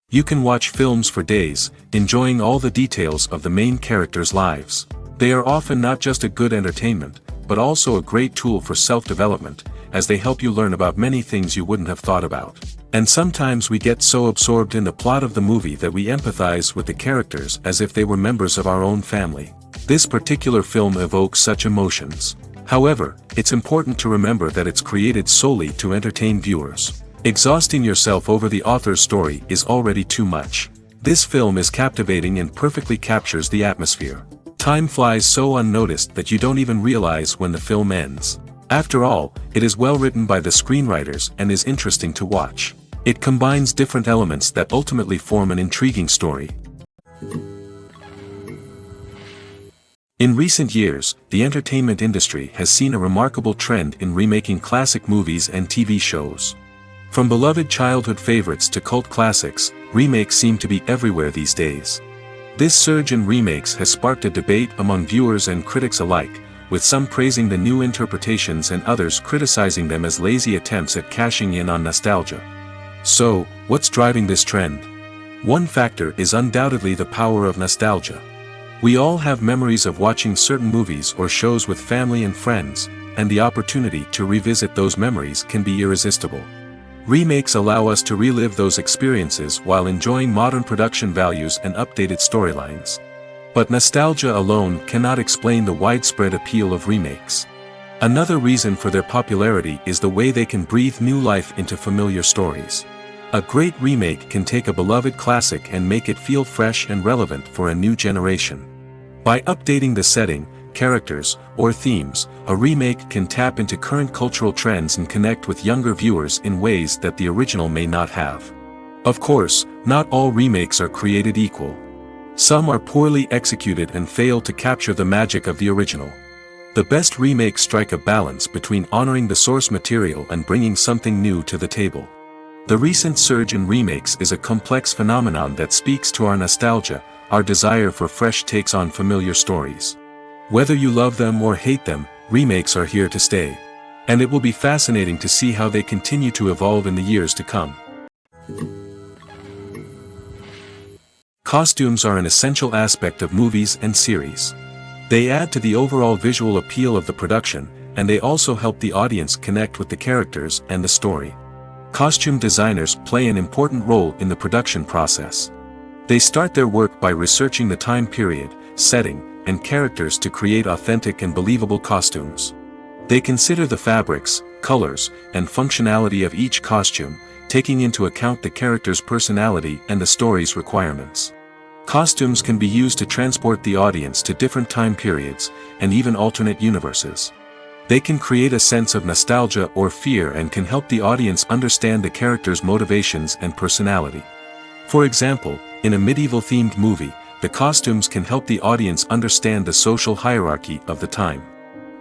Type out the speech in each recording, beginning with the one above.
You can watch films for days, enjoying all the details of the main characters' lives. They are often not just a good entertainment, but also a great tool for self-development, as they help you learn about many things you wouldn't have thought about. And sometimes we get so absorbed in the plot of the movie that we empathize with the characters as if they were members of our own family. This particular film evokes such emotions. However, it's important to remember that it's created solely to entertain viewers. Exhausting yourself over the author's story is already too much. This film is captivating and perfectly captures the atmosphere. Time flies so unnoticed that you don't even realize when the film ends. After all, it is well written by the screenwriters and is interesting to watch. It combines different elements that ultimately form an intriguing story. In recent years, the entertainment industry has seen a remarkable trend in remaking classic movies and TV shows. From beloved childhood favorites to cult classics, remakes seem to be everywhere these days. This surge in remakes has sparked a debate among viewers and critics alike, with some praising the new interpretations and others criticizing them as lazy attempts at cashing in on nostalgia. So, what's driving this trend? One factor is undoubtedly the power of nostalgia. We all have memories of watching certain movies or shows with family and friends, and the opportunity to revisit those memories can be irresistible. Remakes allow us to relive those experiences while enjoying modern production values and updated storylines. But nostalgia alone cannot explain the widespread appeal of remakes. Another reason for their popularity is the way they can breathe new life into familiar stories. A great remake can take a beloved classic and make it feel fresh and relevant for a new generation. By updating the setting, characters, or themes, a remake can tap into current cultural trends and connect with younger viewers in ways that the original may not have. Of course, not all remakes are created equal. Some are poorly executed and fail to capture the magic of the original. The best remakes strike a balance between honoring the source material and bringing something new to the table. The recent surge in remakes is a complex phenomenon that speaks to our nostalgia, our desire for fresh takes on familiar stories. Whether you love them or hate them, remakes are here to stay. And it will be fascinating to see how they continue to evolve in the years to come. Costumes are an essential aspect of movies and series. They add to the overall visual appeal of the production, and they also help the audience connect with the characters and the story. Costume designers play an important role in the production process. They start their work by researching the time period, setting, and characters to create authentic and believable costumes. They consider the fabrics, colors, and functionality of each costume, taking into account the character's personality and the story's requirements. Costumes can be used to transport the audience to different time periods, and even alternate universes. They can create a sense of nostalgia or fear and can help the audience understand the character's motivations and personality. For example, in a medieval-themed movie, the costumes can help the audience understand the social hierarchy of the time.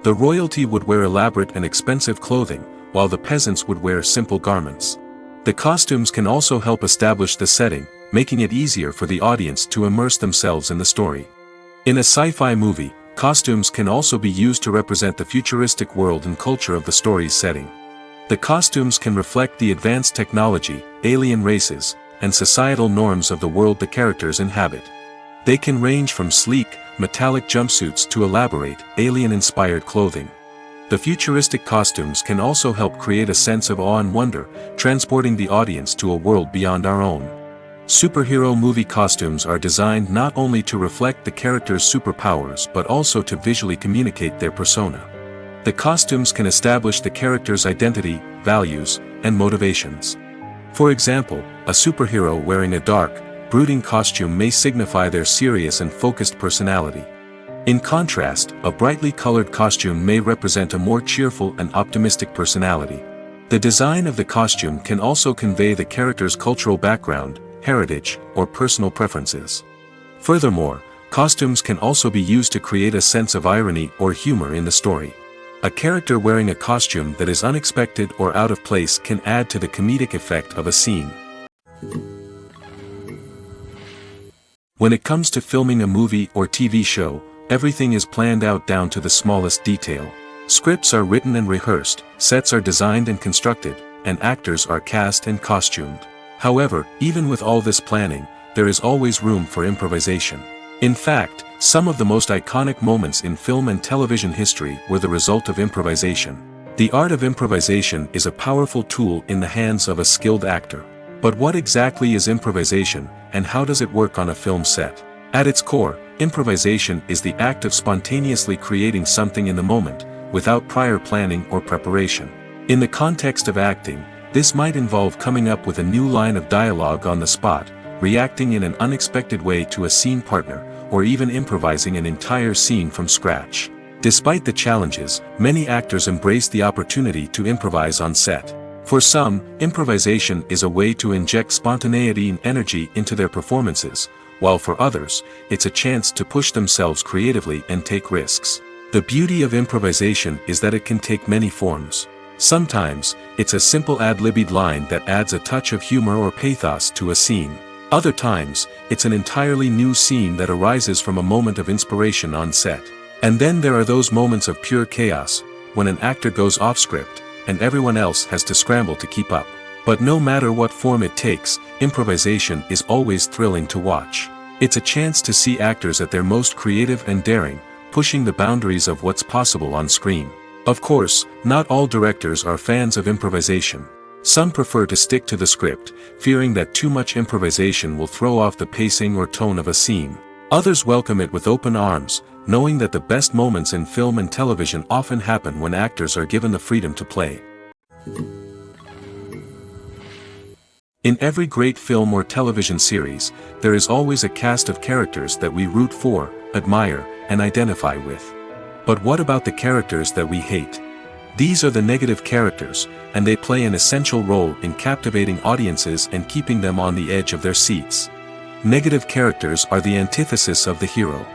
The royalty would wear elaborate and expensive clothing, while the peasants would wear simple garments. The costumes can also help establish the setting, making it easier for the audience to immerse themselves in the story. In a sci-fi movie, costumes can also be used to represent the futuristic world and culture of the story's setting. The costumes can reflect the advanced technology, alien races, and societal norms of the world the characters inhabit. They can range from sleek, metallic jumpsuits to elaborate, alien-inspired clothing. The futuristic costumes can also help create a sense of awe and wonder, transporting the audience to a world beyond our own. Superhero movie costumes are designed not only to reflect the character's superpowers but also to visually communicate their persona. The costumes can establish the character's identity, values, and motivations. For example, a superhero wearing a dark, brooding costume may signify their serious and focused personality. In contrast, a brightly colored costume may represent a more cheerful and optimistic personality. The design of the costume can also convey the character's cultural background, heritage, or personal preferences. Furthermore, costumes can also be used to create a sense of irony or humor in the story. A character wearing a costume that is unexpected or out of place can add to the comedic effect of a scene. When it comes to filming a movie or TV show, everything is planned out down to the smallest detail. Scripts are written and rehearsed, sets are designed and constructed, and actors are cast and costumed. However, even with all this planning, there is always room for improvisation. In fact, some of the most iconic moments in film and television history were the result of improvisation. The art of improvisation is a powerful tool in the hands of a skilled actor. But what exactly is improvisation, and how does it work on a film set? At its core, improvisation is the act of spontaneously creating something in the moment, without prior planning or preparation. In the context of acting, this might involve coming up with a new line of dialogue on the spot, reacting in an unexpected way to a scene partner, or even improvising an entire scene from scratch. Despite the challenges, many actors embrace the opportunity to improvise on set. For some, improvisation is a way to inject spontaneity and energy into their performances, while for others, it's a chance to push themselves creatively and take risks. The beauty of improvisation is that it can take many forms. Sometimes, it's a simple ad-libbed line that adds a touch of humor or pathos to a scene. Other times, it's an entirely new scene that arises from a moment of inspiration on set. And then there are those moments of pure chaos, when an actor goes off script, and everyone else has to scramble to keep up. But no matter what form it takes, improvisation is always thrilling to watch. It's a chance to see actors at their most creative and daring, pushing the boundaries of what's possible on screen. Of course, not all directors are fans of improvisation. Some prefer to stick to the script, fearing that too much improvisation will throw off the pacing or tone of a scene. Others welcome it with open arms, knowing that the best moments in film and television often happen when actors are given the freedom to play. In every great film or television series, there is always a cast of characters that we root for, admire, and identify with. But what about the characters that we hate? These are the negative characters, and they play an essential role in captivating audiences and keeping them on the edge of their seats. Negative characters are the antithesis of the hero.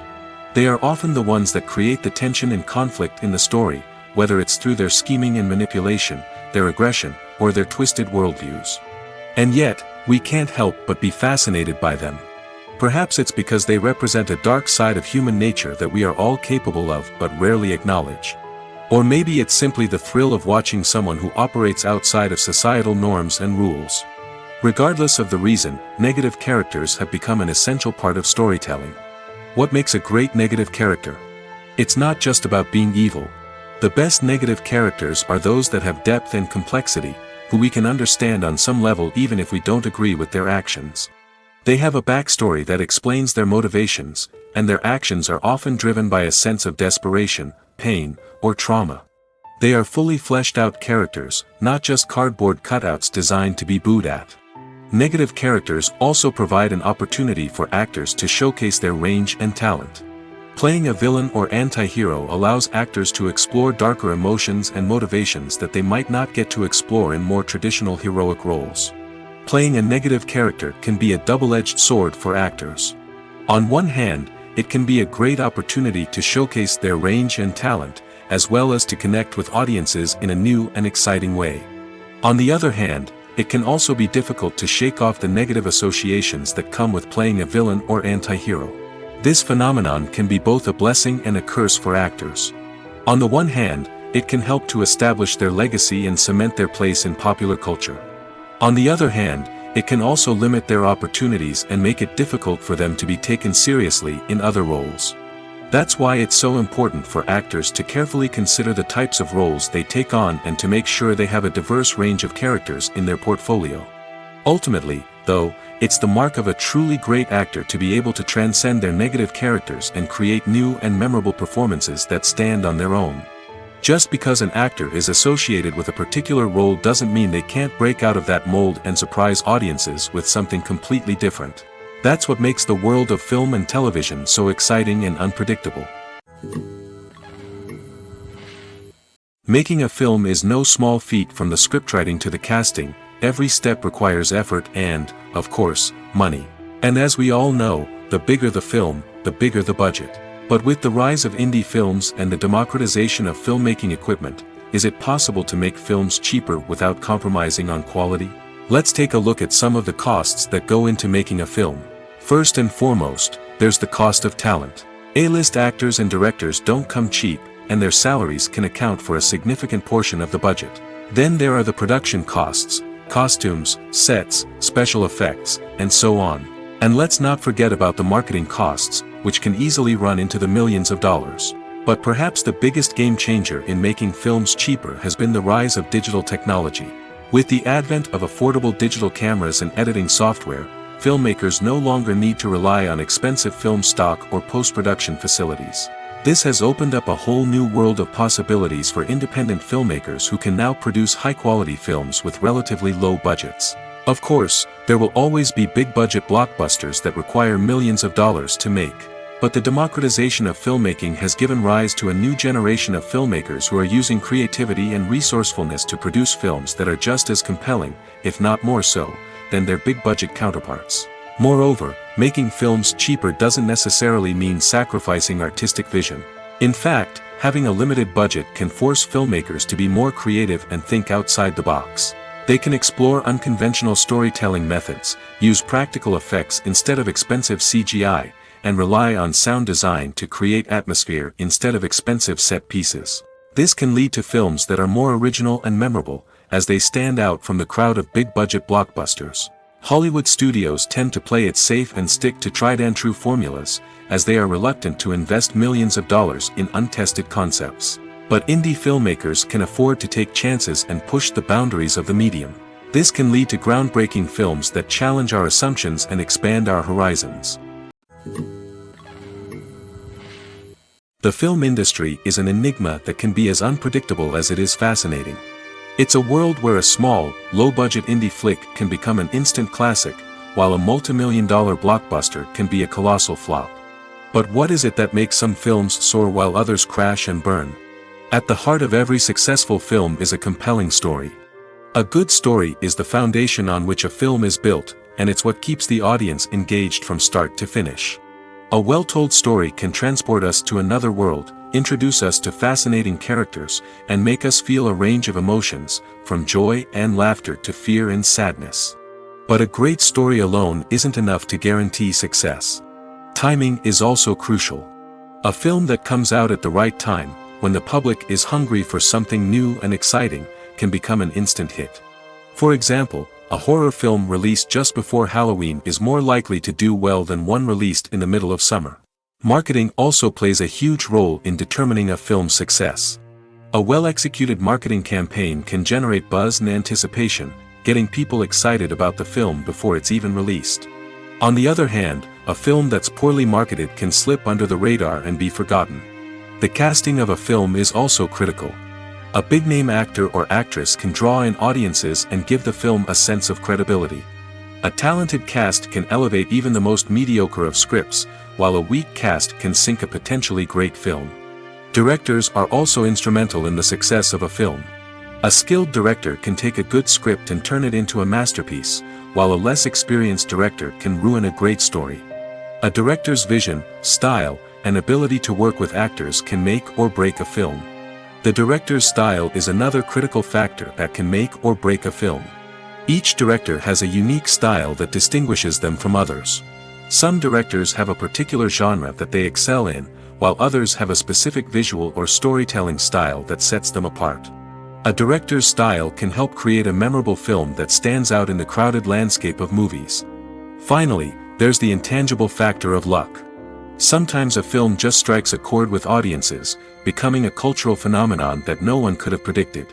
They are often the ones that create the tension and conflict in the story, whether it's through their scheming and manipulation, their aggression, or their twisted worldviews. And yet, we can't help but be fascinated by them. Perhaps it's because they represent a dark side of human nature that we are all capable of but rarely acknowledge. Or maybe it's simply the thrill of watching someone who operates outside of societal norms and rules. Regardless of the reason, negative characters have become an essential part of storytelling. What makes a great negative character? It's not just about being evil. The best negative characters are those that have depth and complexity, who we can understand on some level even if we don't agree with their actions. They have a backstory that explains their motivations, and their actions are often driven by a sense of desperation, pain, or trauma. They are fully fleshed out characters, not just cardboard cutouts designed to be booed at. Negative characters also provide an opportunity for actors to showcase their range and talent. Playing a villain or anti-hero allows actors to explore darker emotions and motivations that they might not get to explore in more traditional heroic roles. Playing a negative character can be a double-edged sword for actors. On one hand, it can be a great opportunity to showcase their range and talent, as well as to connect with audiences in a new and exciting way. On the other hand, it can also be difficult to shake off the negative associations that come with playing a villain or anti-hero. This phenomenon can be both a blessing and a curse for actors. On the one hand, it can help to establish their legacy and cement their place in popular culture. On the other hand, it can also limit their opportunities and make it difficult for them to be taken seriously in other roles. That's why it's so important for actors to carefully consider the types of roles they take on and to make sure they have a diverse range of characters in their portfolio. Ultimately, though, it's the mark of a truly great actor to be able to transcend their negative characters and create new and memorable performances that stand on their own. Just because an actor is associated with a particular role doesn't mean they can't break out of that mold and surprise audiences with something completely different. That's what makes the world of film and television so exciting and unpredictable. Making a film is no small feat. From the scriptwriting to the casting, every step requires effort and, of course, money. And as we all know, the bigger the film, the bigger the budget. But with the rise of indie films and the democratization of filmmaking equipment, is it possible to make films cheaper without compromising on quality? Let's take a look at some of the costs that go into making a film. First and foremost, there's the cost of talent. A-list actors and directors don't come cheap, and their salaries can account for a significant portion of the budget. Then there are the production costs, costumes, sets, special effects, and so on. And let's not forget about the marketing costs, which can easily run into the millions of dollars. But perhaps the biggest game changer in making films cheaper has been the rise of digital technology. With the advent of affordable digital cameras and editing software, filmmakers no longer need to rely on expensive film stock or post-production facilities. This has opened up a whole new world of possibilities for independent filmmakers who can now produce high-quality films with relatively low budgets. Of course, there will always be big-budget blockbusters that require millions of dollars to make. But the democratization of filmmaking has given rise to a new generation of filmmakers who are using creativity and resourcefulness to produce films that are just as compelling, if not more so, than their big-budget counterparts. Moreover, making films cheaper doesn't necessarily mean sacrificing artistic vision. In fact, having a limited budget can force filmmakers to be more creative and think outside the box. They can explore unconventional storytelling methods, use practical effects instead of expensive CGI, and rely on sound design to create atmosphere instead of expensive set pieces. This can lead to films that are more original and memorable, as they stand out from the crowd of big-budget blockbusters. Hollywood studios tend to play it safe and stick to tried-and-true formulas, as they are reluctant to invest millions of dollars in untested concepts. But indie filmmakers can afford to take chances and push the boundaries of the medium. This can lead to groundbreaking films that challenge our assumptions and expand our horizons. The film industry is an enigma that can be as unpredictable as it is fascinating. It's a world where a small, low-budget indie flick can become an instant classic, while a multi-million-dollar blockbuster can be a colossal flop. But what is it that makes some films soar while others crash and burn? At the heart of every successful film is a compelling story. A good story is the foundation on which a film is built, and it's what keeps the audience engaged from start to finish. A well-told story can transport us to another world, introduce us to fascinating characters, and make us feel a range of emotions, from joy and laughter to fear and sadness. But a great story alone isn't enough to guarantee success. Timing is also crucial. A film that comes out at the right time, when the public is hungry for something new and exciting, can become an instant hit. For example, a horror film released just before Halloween is more likely to do well than one released in the middle of summer. Marketing also plays a huge role in determining a film's success. A well-executed marketing campaign can generate buzz and anticipation, getting people excited about the film before it's even released. On the other hand, a film that's poorly marketed can slip under the radar and be forgotten. The casting of a film is also critical. A big-name actor or actress can draw in audiences and give the film a sense of credibility. A talented cast can elevate even the most mediocre of scripts, while a weak cast can sink a potentially great film. Directors are also instrumental in the success of a film. A skilled director can take a good script and turn it into a masterpiece, while a less experienced director can ruin a great story. A director's vision, style, and ability to work with actors can make or break a film. The director's style is another critical factor that can make or break a film. Each director has a unique style that distinguishes them from others. Some directors have a particular genre that they excel in, while others have a specific visual or storytelling style that sets them apart. A director's style can help create a memorable film that stands out in the crowded landscape of movies. Finally, there's the intangible factor of luck. Sometimes a film just strikes a chord with audiences, becoming a cultural phenomenon that no one could have predicted.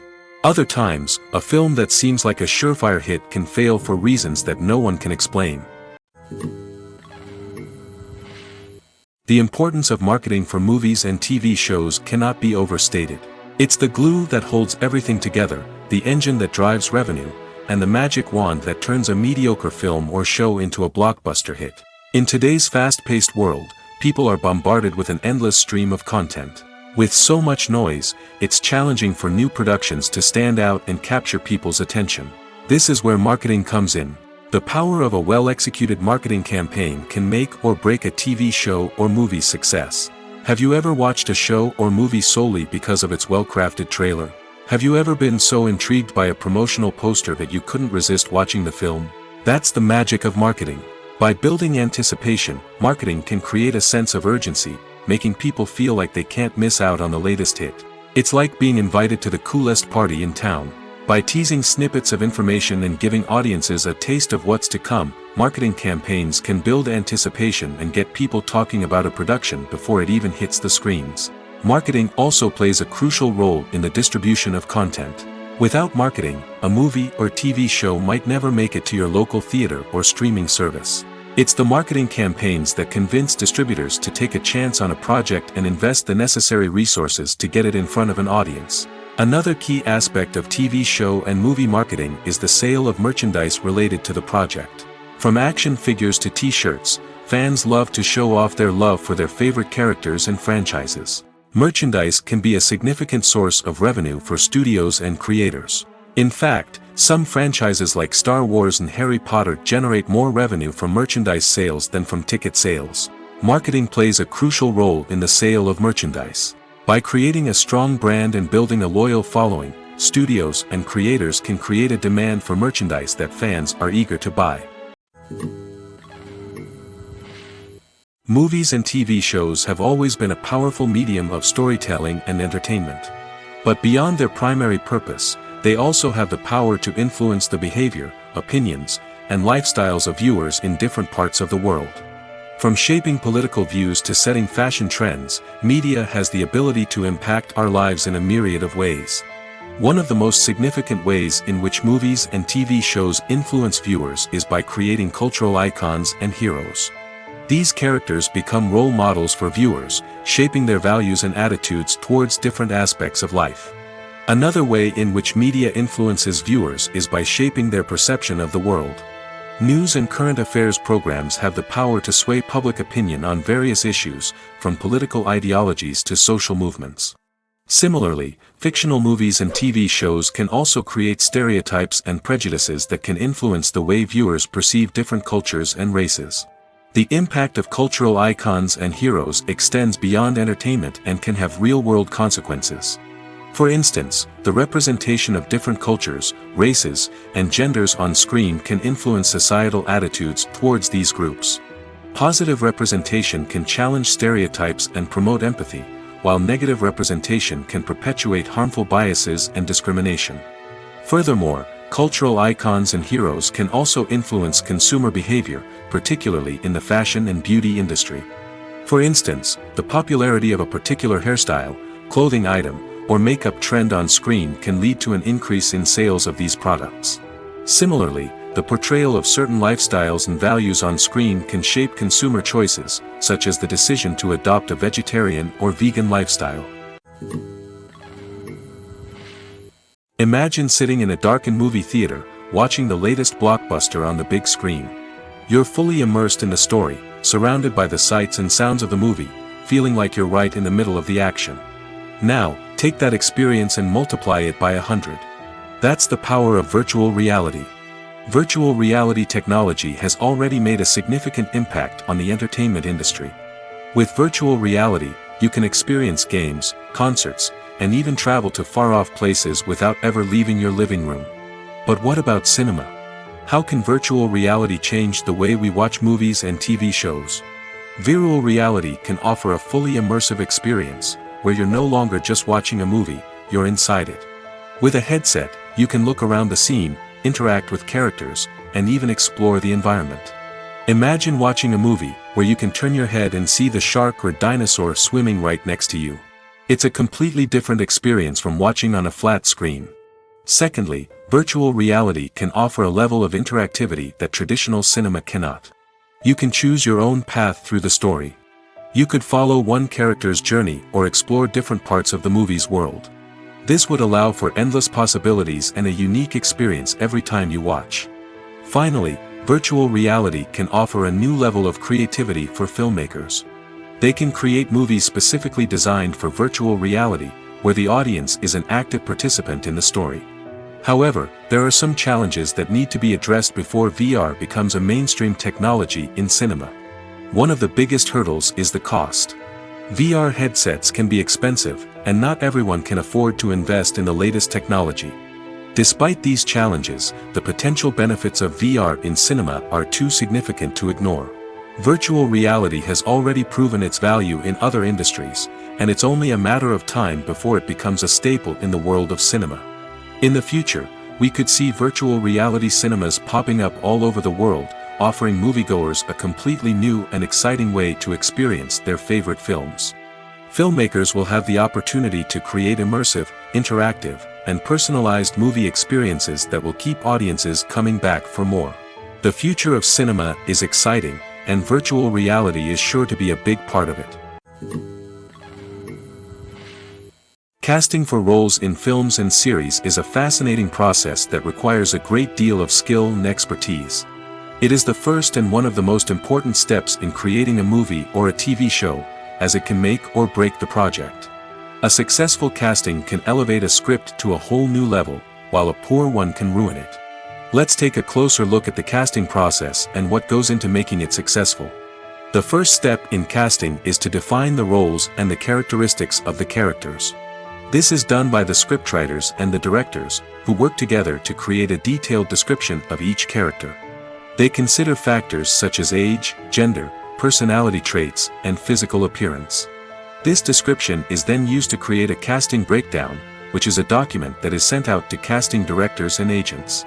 Other times, a film that seems like a surefire hit can fail for reasons that no one can explain. The importance of marketing for movies and TV shows cannot be overstated. It's the glue that holds everything together, the engine that drives revenue, and the magic wand that turns a mediocre film or show into a blockbuster hit. In today's fast-paced world, people are bombarded with an endless stream of content. With so much noise, it's challenging for new productions to stand out and capture people's attention. This is where marketing comes in. The power of a well-executed marketing campaign can make or break a TV show or movie's success. Have you ever watched a show or movie solely because of its well-crafted trailer? Have you ever been so intrigued by a promotional poster that you couldn't resist watching the film? That's the magic of marketing. By building anticipation, marketing can create a sense of urgency, making people feel like they can't miss out on the latest hit. It's like being invited to the coolest party in town. By teasing snippets of information and giving audiences a taste of what's to come, marketing campaigns can build anticipation and get people talking about a production before it even hits the screens. Marketing also plays a crucial role in the distribution of content. Without marketing, a movie or TV show might never make it to your local theater or streaming service. It's the marketing campaigns that convince distributors to take a chance on a project and invest the necessary resources to get it in front of an audience. Another key aspect of TV show and movie marketing is the sale of merchandise related to the project. From action figures to t-shirts, fans love to show off their love for their favorite characters and franchises. Merchandise can be a significant source of revenue for studios and creators. In fact, some franchises like Star Wars and Harry Potter generate more revenue from merchandise sales than from ticket sales. Marketing plays a crucial role in the sale of merchandise. By creating a strong brand and building a loyal following, studios and creators can create a demand for merchandise that fans are eager to buy. Movies and TV shows have always been a powerful medium of storytelling and entertainment. But beyond their primary purpose, they also have the power to influence the behavior, opinions, and lifestyles of viewers in different parts of the world. From shaping political views to setting fashion trends, media has the ability to impact our lives in a myriad of ways. One of the most significant ways in which movies and TV shows influence viewers is by creating cultural icons and heroes. These characters become role models for viewers, shaping their values and attitudes towards different aspects of life. Another way in which media influences viewers is by shaping their perception of the world. News and current affairs programs have the power to sway public opinion on various issues, from political ideologies to social movements. Similarly, fictional movies and TV shows can also create stereotypes and prejudices that can influence the way viewers perceive different cultures and races. The impact of cultural icons and heroes extends beyond entertainment and can have real-world consequences. For instance, the representation of different cultures, races, and genders on screen can influence societal attitudes towards these groups. Positive representation can challenge stereotypes and promote empathy, while negative representation can perpetuate harmful biases and discrimination. Furthermore, cultural icons and heroes can also influence consumer behavior, particularly in the fashion and beauty industry. For instance, the popularity of a particular hairstyle, clothing item, or makeup trend on screen can lead to an increase in sales of these products. Similarly, the portrayal of certain lifestyles and values on screen can shape consumer choices, such as the decision to adopt a vegetarian or vegan lifestyle. Imagine sitting in a darkened movie theater, watching the latest blockbuster on the big screen. You're fully immersed in the story, surrounded by the sights and sounds of the movie, feeling like you're right in the middle of the action. Now, take that experience and multiply it by 100. That's the power of virtual reality. Virtual reality technology has already made a significant impact on the entertainment industry. With virtual reality, you can experience games, concerts, and even travel to far-off places without ever leaving your living room. But what about cinema? How can virtual reality change the way we watch movies and TV shows? Virtual reality can offer a fully immersive experience, where you're no longer just watching a movie, you're inside it. With a headset, you can look around the scene, interact with characters, and even explore the environment. Imagine watching a movie where you can turn your head and see the shark or dinosaur swimming right next to you. It's a completely different experience from watching on a flat screen. Secondly, virtual reality can offer a level of interactivity that traditional cinema cannot. You can choose your own path through the story. You could follow one character's journey or explore different parts of the movie's world. This would allow for endless possibilities and a unique experience every time you watch. Finally, virtual reality can offer a new level of creativity for filmmakers. They can create movies specifically designed for virtual reality, where the audience is an active participant in the story. However, there are some challenges that need to be addressed before VR becomes a mainstream technology in cinema. One of the biggest hurdles is the cost. VR headsets can be expensive, and not everyone can afford to invest in the latest technology. Despite these challenges, the potential benefits of VR in cinema are too significant to ignore. Virtual reality has already proven its value in other industries, and it's only a matter of time before it becomes a staple in the world of cinema. In the future, We could see virtual reality cinemas popping up all over the world, offering moviegoers a completely new and exciting way to experience their favorite films. Filmmakers will have the opportunity to create immersive, interactive, and personalized movie experiences that will keep audiences coming back for more. The future of cinema is exciting, and virtual reality is sure to be a big part of it. Casting for roles in films and series is a fascinating process that requires a great deal of skill and expertise. It is the first and one of the most important steps in creating a movie or a TV show, as it can make or break the project. A successful casting can elevate a script to a whole new level, while a poor one can ruin it. Let's take a closer look at the casting process and what goes into making it successful. The first step in casting is to define the roles and the characteristics of the characters. This is done by the scriptwriters and the directors, who work together to create a detailed description of each character. They consider factors such as age, gender, personality traits, and physical appearance. This description is then used to create a casting breakdown, which is a document that is sent out to casting directors and agents.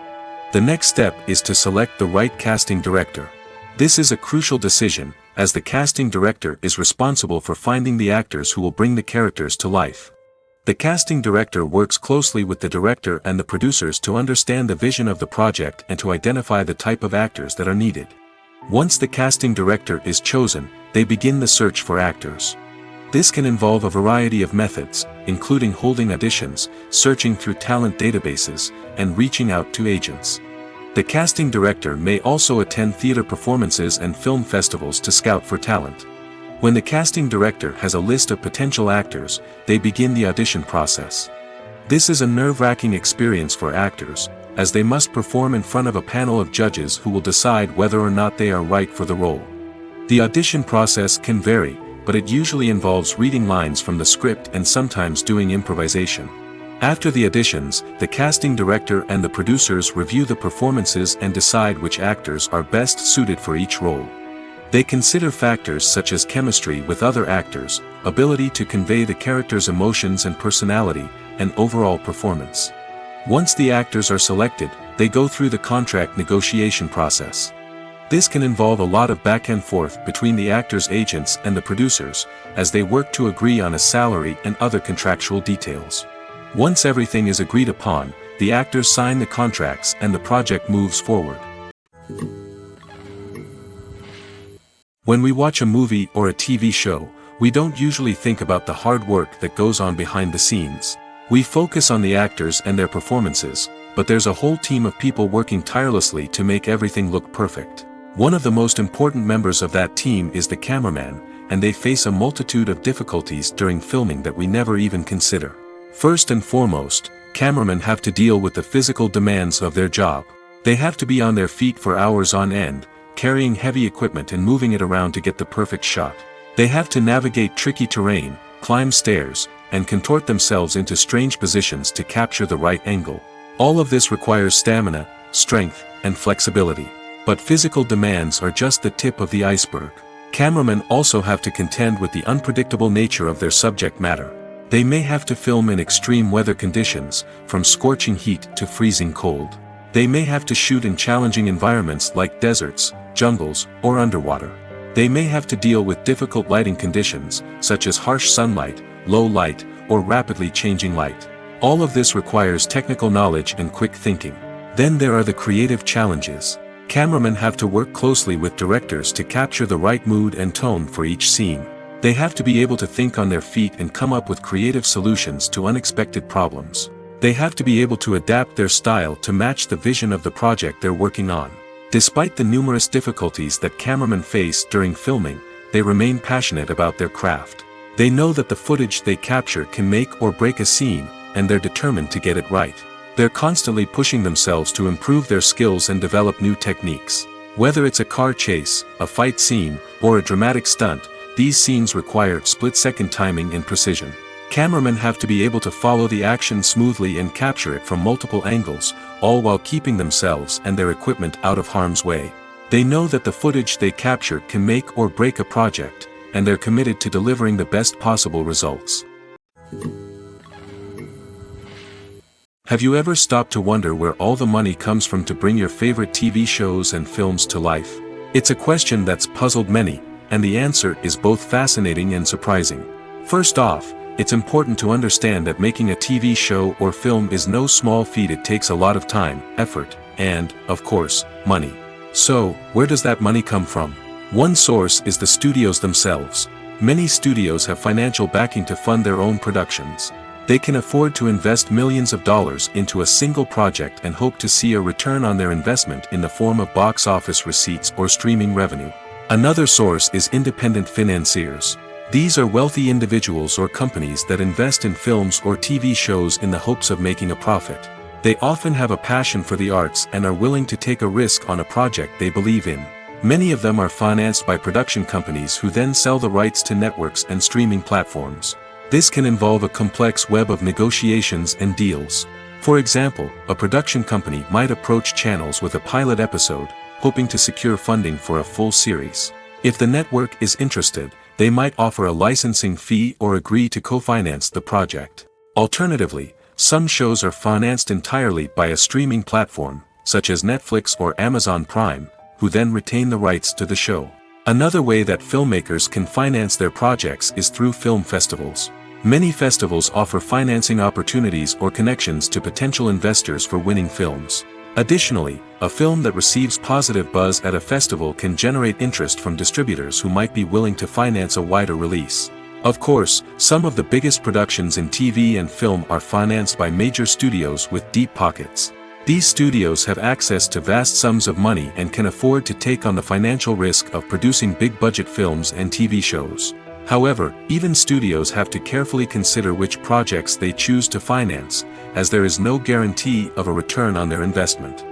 The next step is to select the right casting director. This is a crucial decision, as the casting director is responsible for finding the actors who will bring the characters to life. The casting director works closely with the director and the producers to understand the vision of the project and to identify the type of actors that are needed. Once the casting director is chosen, they begin the search for actors. This can involve a variety of methods, including holding auditions, searching through talent databases, and reaching out to agents. The casting director may also attend theater performances and film festivals to scout for talent. When the casting director has a list of potential actors, they begin the audition process. This is a nerve-wracking experience for actors, as they must perform in front of a panel of judges who will decide whether or not they are right for the role. The audition process can vary, but it usually involves reading lines from the script and sometimes doing improvisation. After the auditions, the casting director and the producers review the performances and decide which actors are best suited for each role. They consider factors such as chemistry with other actors, ability to convey the character's emotions and personality, and overall performance. Once the actors are selected, they go through the contract negotiation process. This can involve a lot of back and forth between the actors' agents and the producers, as they work to agree on a salary and other contractual details. Once everything is agreed upon, the actors sign the contracts and the project moves forward. When we watch a movie or a TV show, we don't usually think about the hard work that goes on behind the scenes. We focus on the actors and their performances, but there's a whole team of people working tirelessly to make everything look perfect. One of the most important members of that team is the cameraman, and they face a multitude of difficulties during filming that we never even consider. First and foremost, cameramen have to deal with the physical demands of their job. They have to be on their feet for hours on end, carrying heavy equipment and moving it around to get the perfect shot. They have to navigate tricky terrain, climb stairs, and contort themselves into strange positions to capture the right angle. All of this requires stamina, strength, and flexibility. But physical demands are just the tip of the iceberg. Cameramen also have to contend with the unpredictable nature of their subject matter. They may have to film in extreme weather conditions, from scorching heat to freezing cold. They may have to shoot in challenging environments like deserts, jungles, or underwater. They may have to deal with difficult lighting conditions, such as harsh sunlight, low light, or rapidly changing light. All of this requires technical knowledge and quick thinking. Then there are the creative challenges. Cameramen have to work closely with directors to capture the right mood and tone for each scene. They have to be able to think on their feet and come up with creative solutions to unexpected problems. They have to be able to adapt their style to match the vision of the project they're working on. Despite the numerous difficulties that cameramen face during filming, they remain passionate about their craft. They know that the footage they capture can make or break a scene, and they're determined to get it right. They're constantly pushing themselves to improve their skills and develop new techniques. Whether it's a car chase, a fight scene, or a dramatic stunt, these scenes require split-second timing and precision. Cameramen have to be able to follow the action smoothly and capture it from multiple angles, all while keeping themselves and their equipment out of harm's way. They know that the footage they capture can make or break a project, and they're committed to delivering the best possible results. Have you ever stopped to wonder where all the money comes from to bring your favorite TV shows and films to life? It's a question that's puzzled many, and the answer is both fascinating and surprising. First off, it's important to understand that making a TV show or film is no small feat. It takes a lot of time, effort, and, of course, money. So, where does that money come from? One source is the studios themselves. Many studios have financial backing to fund their own productions. They can afford to invest millions of dollars into a single project and hope to see a return on their investment in the form of box office receipts or streaming revenue. Another source is independent financiers. These are wealthy individuals or companies that invest in films or TV shows in the hopes of making a profit. They often have a passion for the arts and are willing to take a risk on a project they believe in. Many of them are financed by production companies who then sell the rights to networks and streaming platforms. This can involve a complex web of negotiations and deals. For example, a production company might approach channels with a pilot episode, hoping to secure funding for a full series. If the network is interested, they might offer a licensing fee or agree to co-finance the project. Alternatively, some shows are financed entirely by a streaming platform, such as Netflix or Amazon Prime, who then retain the rights to the show. Another way that filmmakers can finance their projects is through film festivals. Many festivals offer financing opportunities or connections to potential investors for winning films. Additionally, a film that receives positive buzz at a festival can generate interest from distributors who might be willing to finance a wider release. Of course, some of the biggest productions in TV and film are financed by major studios with deep pockets. These studios have access to vast sums of money and can afford to take on the financial risk of producing big-budget films and TV shows. However, even studios have to carefully consider which projects they choose to finance, as there is no guarantee of a return on their investment.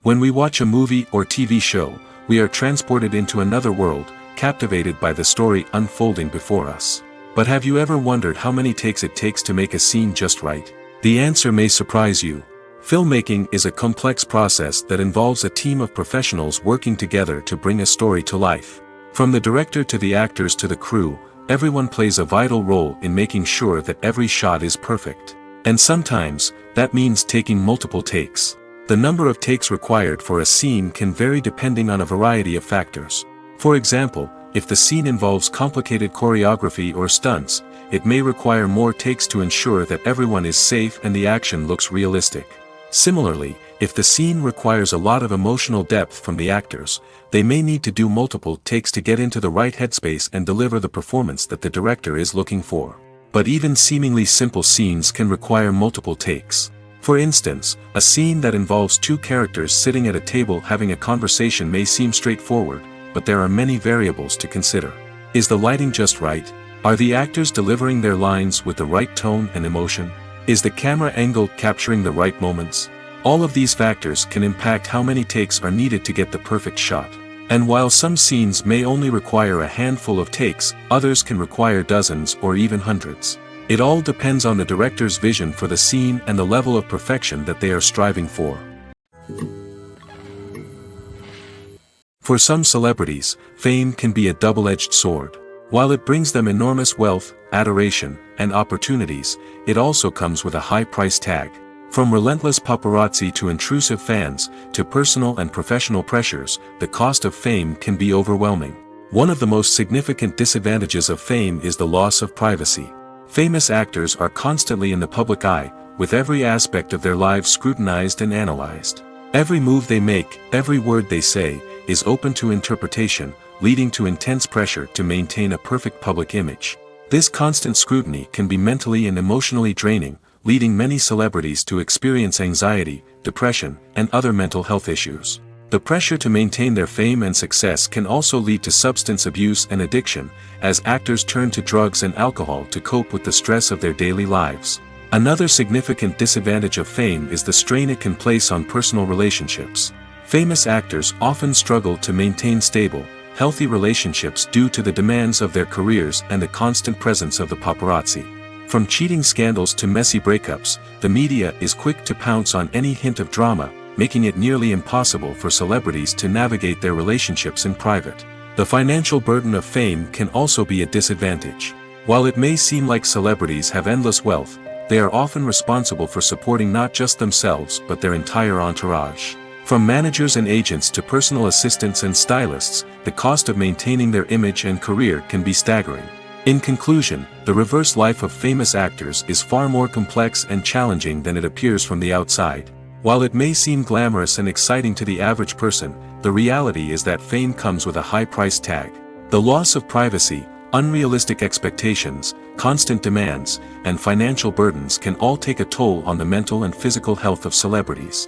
When we watch a movie or TV show, we are transported into another world, captivated by the story unfolding before us. But have you ever wondered how many takes it takes to make a scene just right? The answer may surprise you. Filmmaking is a complex process that involves a team of professionals working together to bring a story to life. From the director to the actors to the crew, everyone plays a vital role in making sure that every shot is perfect. And sometimes, that means taking multiple takes. The number of takes required for a scene can vary depending on a variety of factors. For example, if the scene involves complicated choreography or stunts, it may require more takes to ensure that everyone is safe and the action looks realistic. Similarly, if the scene requires a lot of emotional depth from the actors, they may need to do multiple takes to get into the right headspace and deliver the performance that the director is looking for. But even seemingly simple scenes can require multiple takes. For instance, a scene that involves two characters sitting at a table having a conversation may seem straightforward, but there are many variables to consider. Is the lighting just right? Are the actors delivering their lines with the right tone and emotion? Is the camera angle capturing the right moments? All of these factors can impact how many takes are needed to get the perfect shot. And while some scenes may only require a handful of takes, others can require dozens or even hundreds. It all depends on the director's vision for the scene and the level of perfection that they are striving for. For some celebrities, fame can be a double-edged sword. While it brings them enormous wealth, adoration, and opportunities, it also comes with a high price tag. From relentless paparazzi to intrusive fans, to personal and professional pressures, the cost of fame can be overwhelming. One of the most significant disadvantages of fame is the loss of privacy. Famous actors are constantly in the public eye, with every aspect of their lives scrutinized and analyzed. Every move they make, every word they say, is open to interpretation, leading to intense pressure to maintain a perfect public image. This constant scrutiny can be mentally and emotionally draining, leading many celebrities to experience anxiety, depression, and other mental health issues. The pressure to maintain their fame and success can also lead to substance abuse and addiction, as actors turn to drugs and alcohol to cope with the stress of their daily lives. Another significant disadvantage of fame is the strain it can place on personal relationships. Famous actors often struggle to maintain stable, healthy relationships due to the demands of their careers and the constant presence of the paparazzi. From cheating scandals to messy breakups, the media is quick to pounce on any hint of drama, making it nearly impossible for celebrities to navigate their relationships in private. The financial burden of fame can also be a disadvantage. While it may seem like celebrities have endless wealth, they are often responsible for supporting not just themselves but their entire entourage. From managers and agents to personal assistants and stylists, the cost of maintaining their image and career can be staggering. In conclusion, the reverse life of famous actors is far more complex and challenging than it appears from the outside. While it may seem glamorous and exciting to the average person, the reality is that fame comes with a high price tag. The loss of privacy, unrealistic expectations, constant demands, and financial burdens can all take a toll on the mental and physical health of celebrities.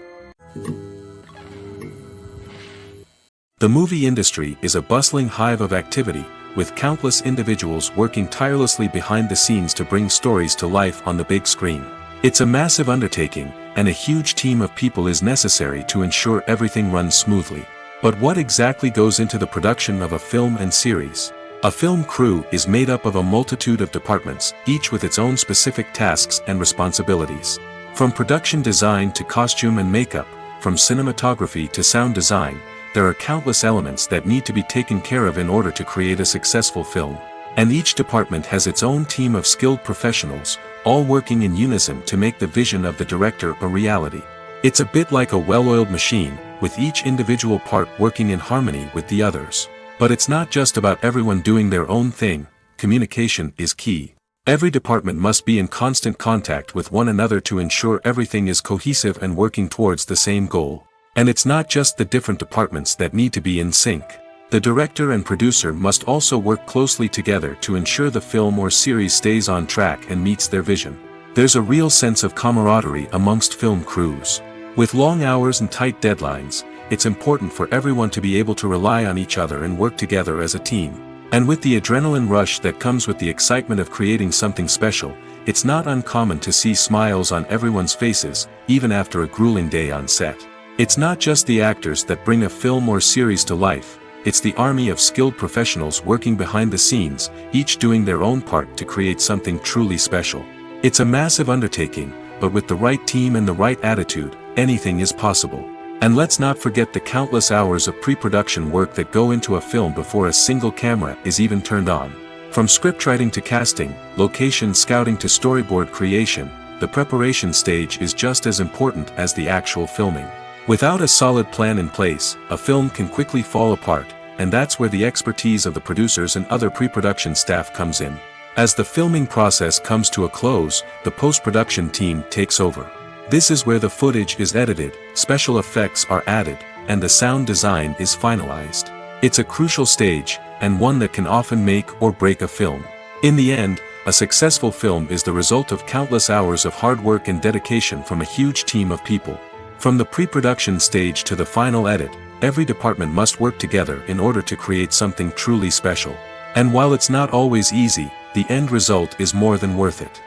The movie industry is a bustling hive of activity, with countless individuals working tirelessly behind the scenes to bring stories to life on the big screen. It's a massive undertaking, and a huge team of people is necessary to ensure everything runs smoothly. But what exactly goes into the production of a film and series? A film crew is made up of a multitude of departments, each with its own specific tasks and responsibilities. From production design to costume and makeup, from cinematography to sound design, there are countless elements that need to be taken care of in order to create a successful film. And each department has its own team of skilled professionals, all working in unison to make the vision of the director a reality. It's a bit like a well-oiled machine, with each individual part working in harmony with the others. But it's not just about everyone doing their own thing. Communication is key. Every department must be in constant contact with one another to ensure everything is cohesive and working towards the same goal. And it's not just the different departments that need to be in sync. The director and producer must also work closely together to ensure the film or series stays on track and meets their vision. There's a real sense of camaraderie amongst film crews. With long hours and tight deadlines, it's important for everyone to be able to rely on each other and work together as a team. And with the adrenaline rush that comes with the excitement of creating something special, it's not uncommon to see smiles on everyone's faces, even after a grueling day on set. It's not just the actors that bring a film or series to life, it's the army of skilled professionals working behind the scenes, each doing their own part to create something truly special. It's a massive undertaking, but with the right team and the right attitude, anything is possible. And let's not forget the countless hours of pre-production work that go into a film before a single camera is even turned on. From scriptwriting to casting, location scouting to storyboard creation, the preparation stage is just as important as the actual filming. Without a solid plan in place, a film can quickly fall apart, and that's where the expertise of the producers and other pre-production staff comes in. As the filming process comes to a close, the post-production team takes over. This is where the footage is edited, special effects are added, and the sound design is finalized. It's a crucial stage, and one that can often make or break a film. In the end, a successful film is the result of countless hours of hard work and dedication from a huge team of people. From the pre-production stage to the final edit, every department must work together in order to create something truly special. And while it's not always easy, the end result is more than worth it.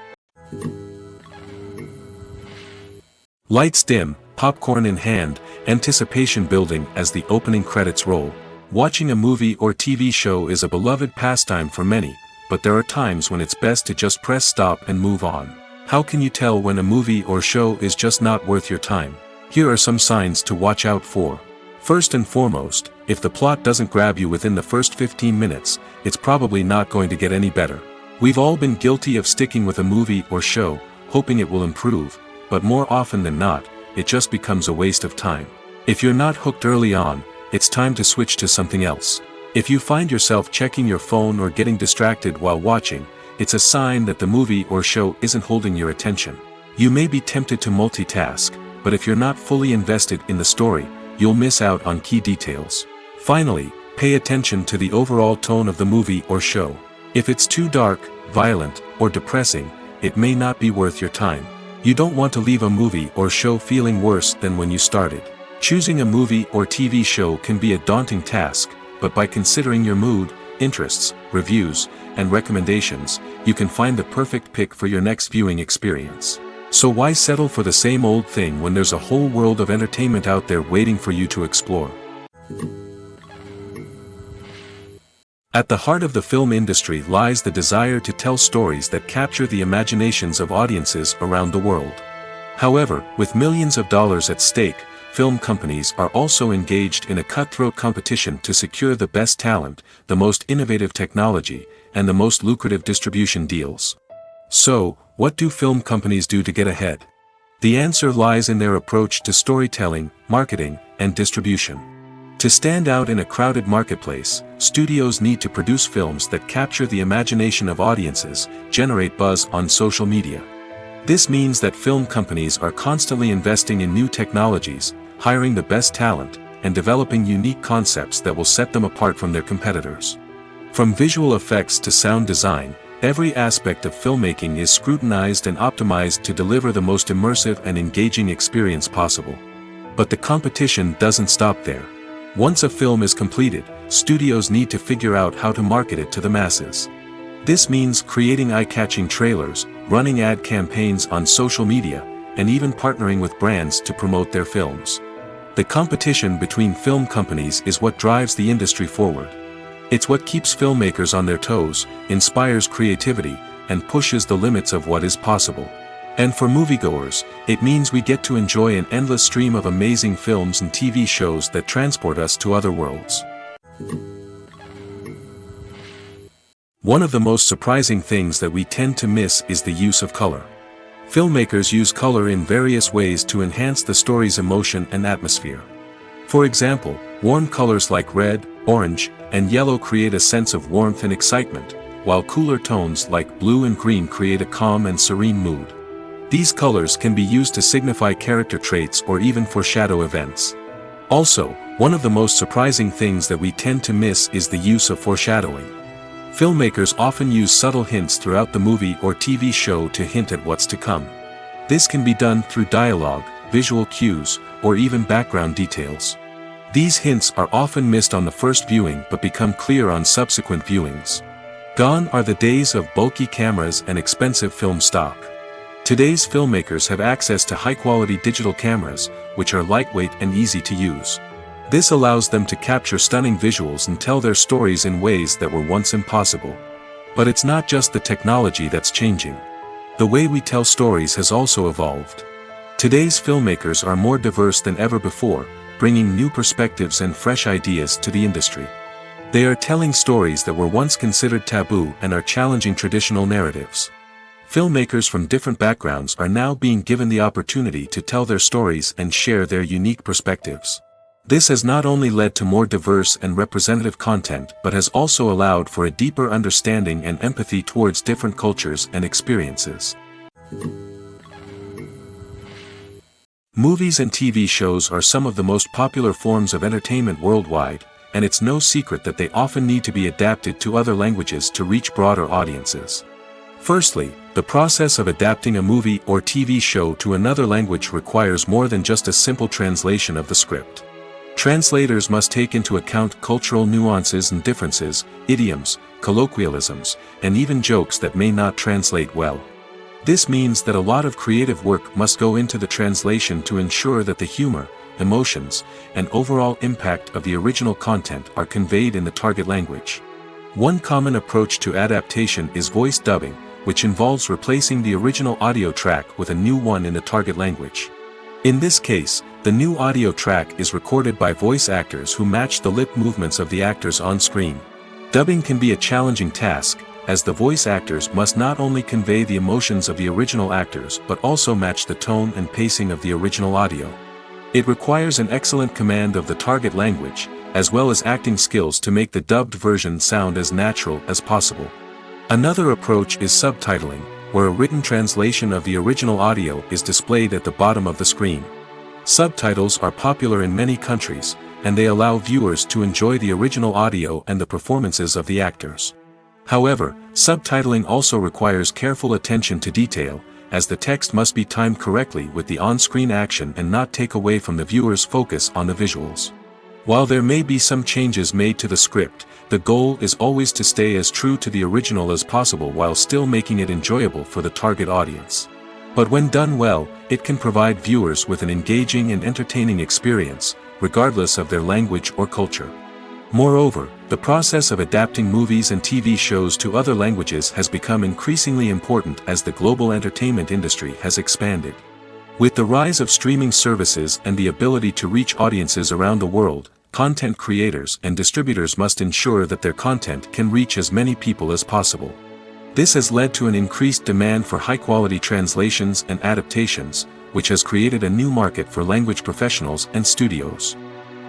Lights dim, popcorn in hand, anticipation building as the opening credits roll. Watching a movie or TV show is a beloved pastime for many, but there are times when it's best to just press stop and move on. How can you tell when a movie or show is just not worth your time? Here are some signs to watch out for. First and foremost, if the plot doesn't grab you within the first 15 minutes, it's probably not going to get any better. We've all been guilty of sticking with a movie or show, hoping it will improve, but more often than not, it just becomes a waste of time. If you're not hooked early on, it's time to switch to something else. If you find yourself checking your phone or getting distracted while watching, it's a sign that the movie or show isn't holding your attention. You may be tempted to multitask, but if you're not fully invested in the story, you'll miss out on key details. Finally, pay attention to the overall tone of the movie or show. If it's too dark, violent, or depressing, it may not be worth your time. You don't want to leave a movie or show feeling worse than when you started. Choosing a movie or TV show can be a daunting task, but by considering your mood, interests, reviews, and recommendations, you can find the perfect pick for your next viewing experience. So why settle for the same old thing when there's a whole world of entertainment out there waiting for you to explore? At the heart of the film industry lies the desire to tell stories that capture the imaginations of audiences around the world. However, with millions of dollars at stake, film companies are also engaged in a cutthroat competition to secure the best talent, the most innovative technology, and the most lucrative distribution deals. So, what do film companies do to get ahead? The answer lies in their approach to storytelling, marketing, and distribution. To stand out in a crowded marketplace, studios need to produce films that capture the imagination of audiences, generate buzz on social media. This means that film companies are constantly investing in new technologies, hiring the best talent, and developing unique concepts that will set them apart from their competitors. From visual effects to sound design, every aspect of filmmaking is scrutinized and optimized to deliver the most immersive and engaging experience possible. But the competition doesn't stop there. Once a film is completed, studios need to figure out how to market it to the masses. This means creating eye-catching trailers, running ad campaigns on social media, and even partnering with brands to promote their films. The competition between film companies is what drives the industry forward. It's what keeps filmmakers on their toes, inspires creativity, and pushes the limits of what is possible. And for moviegoers, it means we get to enjoy an endless stream of amazing films and TV shows that transport us to other worlds. One of the most surprising things that we tend to miss is the use of color. Filmmakers use color in various ways to enhance the story's emotion and atmosphere. For example, warm colors like red, orange, and yellow create a sense of warmth and excitement, while cooler tones like blue and green create a calm and serene mood. These colors can be used to signify character traits or even foreshadow events. Also, one of the most surprising things that we tend to miss is the use of foreshadowing. Filmmakers often use subtle hints throughout the movie or TV show to hint at what's to come. This can be done through dialogue, visual cues, or even background details. These hints are often missed on the first viewing but become clear on subsequent viewings. Gone are the days of bulky cameras and expensive film stock. Today's filmmakers have access to high-quality digital cameras, which are lightweight and easy to use. This allows them to capture stunning visuals and tell their stories in ways that were once impossible. But it's not just the technology that's changing. The way we tell stories has also evolved. Today's filmmakers are more diverse than ever before, bringing new perspectives and fresh ideas to the industry. They are telling stories that were once considered taboo and are challenging traditional narratives. Filmmakers from different backgrounds are now being given the opportunity to tell their stories and share their unique perspectives. This has not only led to more diverse and representative content but has also allowed for a deeper understanding and empathy towards different cultures and experiences. Movies and TV shows are some of the most popular forms of entertainment worldwide, and it's no secret that they often need to be adapted to other languages to reach broader audiences. Firstly, the process of adapting a movie or TV show to another language requires more than just a simple translation of the script. Translators must take into account cultural nuances and differences, idioms, colloquialisms, and even jokes that may not translate well. This means that a lot of creative work must go into the translation to ensure that the humor, emotions, and overall impact of the original content are conveyed in the target language. One common approach to adaptation is voice dubbing, which involves replacing the original audio track with a new one in the target language. In this case, the new audio track is recorded by voice actors who match the lip movements of the actors on screen. Dubbing can be a challenging task, as the voice actors must not only convey the emotions of the original actors but also match the tone and pacing of the original audio. It requires an excellent command of the target language, as well as acting skills to make the dubbed version sound as natural as possible. Another approach is subtitling, where a written translation of the original audio is displayed at the bottom of the screen. Subtitles are popular in many countries, and they allow viewers to enjoy the original audio and the performances of the actors. However, subtitling also requires careful attention to detail, as the text must be timed correctly with the on-screen action and not take away from the viewer's focus on the visuals. While there may be some changes made to the script, the goal is always to stay as true to the original as possible while still making it enjoyable for the target audience. But when done well, it can provide viewers with an engaging and entertaining experience, regardless of their language or culture. Moreover, the process of adapting movies and TV shows to other languages has become increasingly important as the global entertainment industry has expanded. With the rise of streaming services and the ability to reach audiences around the world, content creators and distributors must ensure that their content can reach as many people as possible. This has led to an increased demand for high-quality translations and adaptations, which has created a new market for language professionals and studios.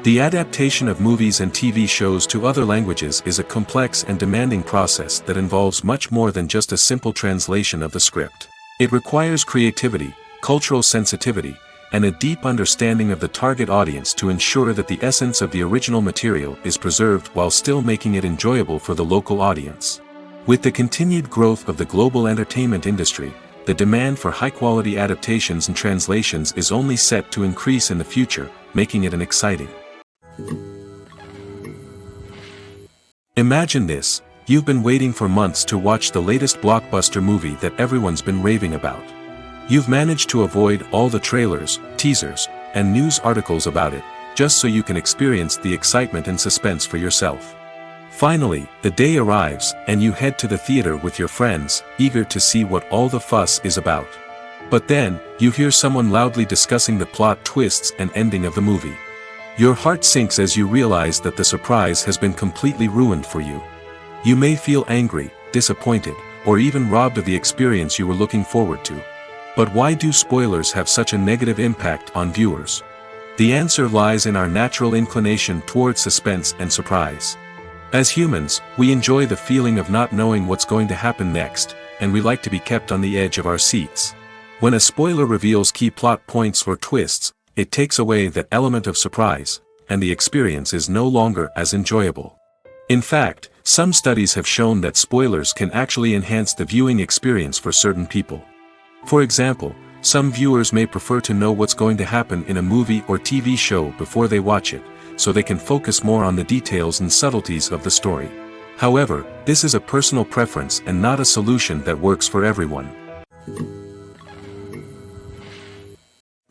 The adaptation of movies and TV shows to other languages is a complex and demanding process that involves much more than just a simple translation of the script. It requires creativity, cultural sensitivity, and a deep understanding of the target audience to ensure that the essence of the original material is preserved while still making it enjoyable for the local audience. With the continued growth of the global entertainment industry, the demand for high-quality adaptations and translations is only set to increase in the future, making it an exciting. Imagine this: you've been waiting for months to watch the latest blockbuster movie that everyone's been raving about. You've managed to avoid all the trailers, teasers, and news articles about it, just so you can experience the excitement and suspense for yourself. Finally, the day arrives, and you head to the theater with your friends, eager to see what all the fuss is about. But then, you hear someone loudly discussing the plot twists and ending of the movie. Your heart sinks as you realize that the surprise has been completely ruined for you. You may feel angry, disappointed, or even robbed of the experience you were looking forward to. But why do spoilers have such a negative impact on viewers? The answer lies in our natural inclination towards suspense and surprise. As humans, we enjoy the feeling of not knowing what's going to happen next, and we like to be kept on the edge of our seats. When a spoiler reveals key plot points or twists, it takes away that element of surprise, and the experience is no longer as enjoyable. In fact, some studies have shown that spoilers can actually enhance the viewing experience for certain people. For example, some viewers may prefer to know what's going to happen in a movie or TV show before they watch it, so they can focus more on the details and subtleties of the story. However, this is a personal preference and not a solution that works for everyone.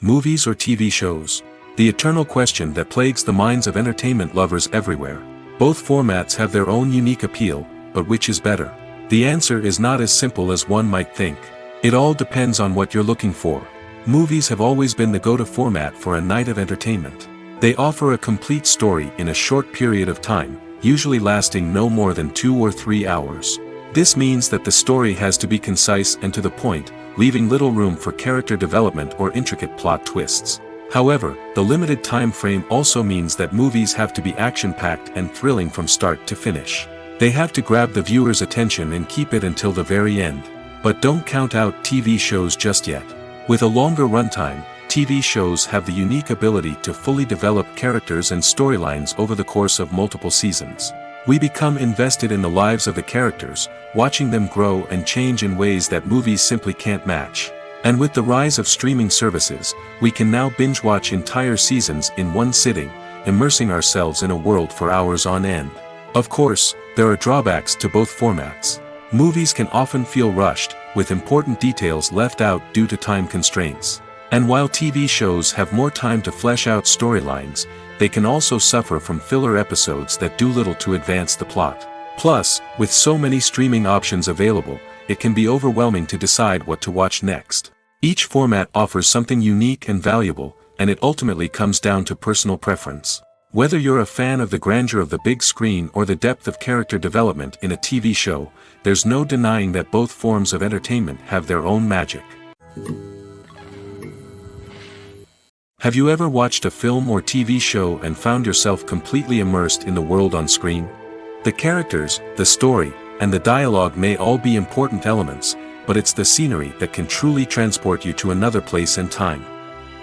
Movies or TV shows? The eternal question that plagues the minds of entertainment lovers everywhere. Both formats have their own unique appeal, but which is better? The answer is not as simple as one might think. It all depends on what you're looking for. Movies have always been the go-to format for a night of entertainment. They offer a complete story in a short period of time, usually lasting no more than 2 or 3 hours. This means that the story has to be concise and to the point, leaving little room for character development or intricate plot twists. However, the limited time frame also means that movies have to be action-packed and thrilling from start to finish. They have to grab the viewer's attention and keep it until the very end. But don't count out TV shows just yet. With a longer runtime, TV shows have the unique ability to fully develop characters and storylines over the course of multiple seasons. We become invested in the lives of the characters, watching them grow and change in ways that movies simply can't match. And with the rise of streaming services, we can now binge-watch entire seasons in one sitting, immersing ourselves in a world for hours on end. Of course, there are drawbacks to both formats. Movies can often feel rushed, with important details left out due to time constraints. And while TV shows have more time to flesh out storylines, they can also suffer from filler episodes that do little to advance the plot. Plus, with so many streaming options available, it can be overwhelming to decide what to watch next. Each format offers something unique and valuable, and it ultimately comes down to personal preference. Whether you're a fan of the grandeur of the big screen or the depth of character development in a TV show, there's no denying that both forms of entertainment have their own magic. Have you ever watched a film or TV show and found yourself completely immersed in the world on screen? The characters, the story, and the dialogue may all be important elements, but it's the scenery that can truly transport you to another place and time.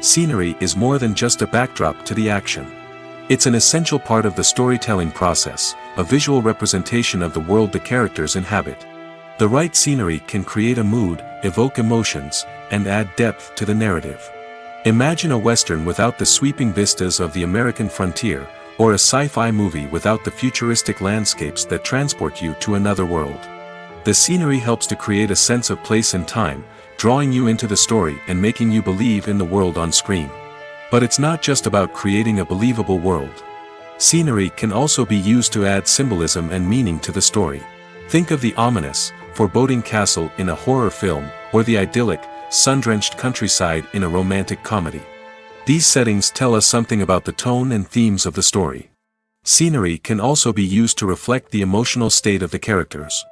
Scenery is more than just a backdrop to the action. It's an essential part of the storytelling process, a visual representation of the world the characters inhabit. The right scenery can create a mood, evoke emotions, and add depth to the narrative. Imagine a Western without the sweeping vistas of the American frontier, or a sci-fi movie without the futuristic landscapes that transport you to another world. The scenery helps to create a sense of place and time, drawing you into the story and making you believe in the world on screen. But it's not just about creating a believable world. Scenery can also be used to add symbolism and meaning to the story. Think of the ominous, foreboding castle in a horror film, or the idyllic, sun-drenched countryside in a romantic comedy. These settings tell us something about the tone and themes of the story. Scenery can also be used to reflect the emotional state of the characters.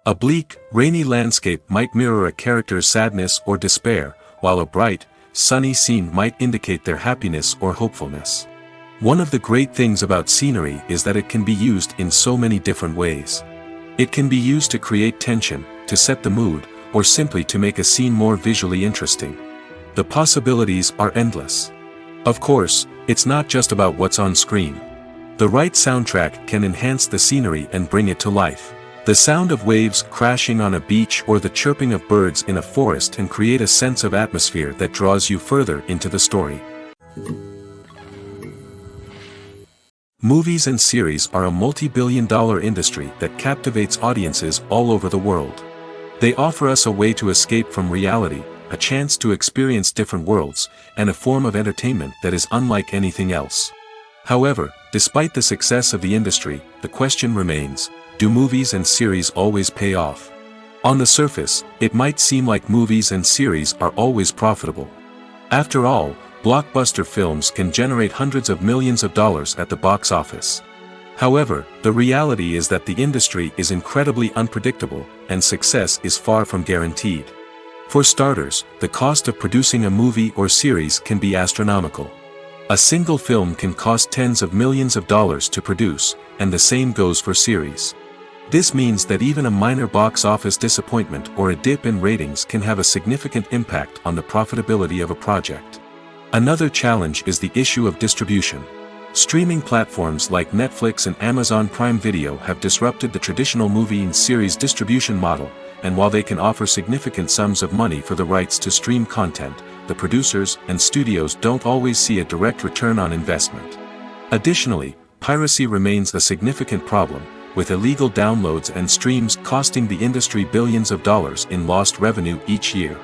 A bleak, rainy landscape might mirror a character's sadness or despair, while a bright, sunny scene might indicate their happiness or hopefulness. One of the great things about scenery is that it can be used in so many different ways. It can be used to create tension, to set the mood, or simply to make a scene more visually interesting. The possibilities are endless. Of course, it's not just about what's on screen. The right soundtrack can enhance the scenery and bring it to life. The sound of waves crashing on a beach or the chirping of birds in a forest can create a sense of atmosphere that draws you further into the story. Movies and series are a multi-billion-dollar industry that captivates audiences all over the world. They offer us a way to escape from reality, a chance to experience different worlds, and a form of entertainment that is unlike anything else. However, despite the success of the industry, the question remains, do movies and series always pay off? On the surface, it might seem like movies and series are always profitable. After all, blockbuster films can generate hundreds of millions of dollars at the box office. However, the reality is that the industry is incredibly unpredictable, and success is far from guaranteed. For starters, the cost of producing a movie or series can be astronomical. A single film can cost tens of millions of dollars to produce, and the same goes for series. This means that even a minor box office disappointment or a dip in ratings can have a significant impact on the profitability of a project. Another challenge is the issue of distribution. Streaming platforms like Netflix and Amazon Prime Video have disrupted the traditional movie and series distribution model, and while they can offer significant sums of money for the rights to stream content, the producers and studios don't always see a direct return on investment. Additionally, piracy remains a significant problem, with illegal downloads and streams costing the industry billions of dollars in lost revenue each year.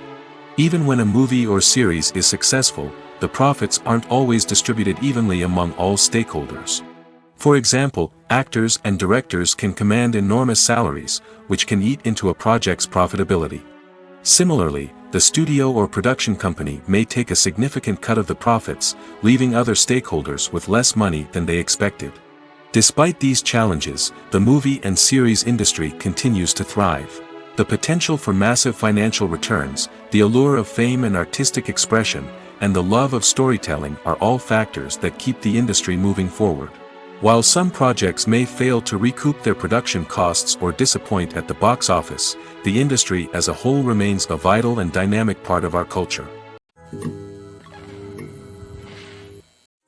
Even when a movie or series is successful, the profits aren't always distributed evenly among all stakeholders. For example, actors and directors can command enormous salaries, which can eat into a project's profitability. Similarly, the studio or production company may take a significant cut of the profits, leaving other stakeholders with less money than they expected. Despite these challenges, the movie and series industry continues to thrive. The potential for massive financial returns, the allure of fame and artistic expression, and the love of storytelling are all factors that keep the industry moving forward. While some projects may fail to recoup their production costs or disappoint at the box office, the industry as a whole remains a vital and dynamic part of our culture.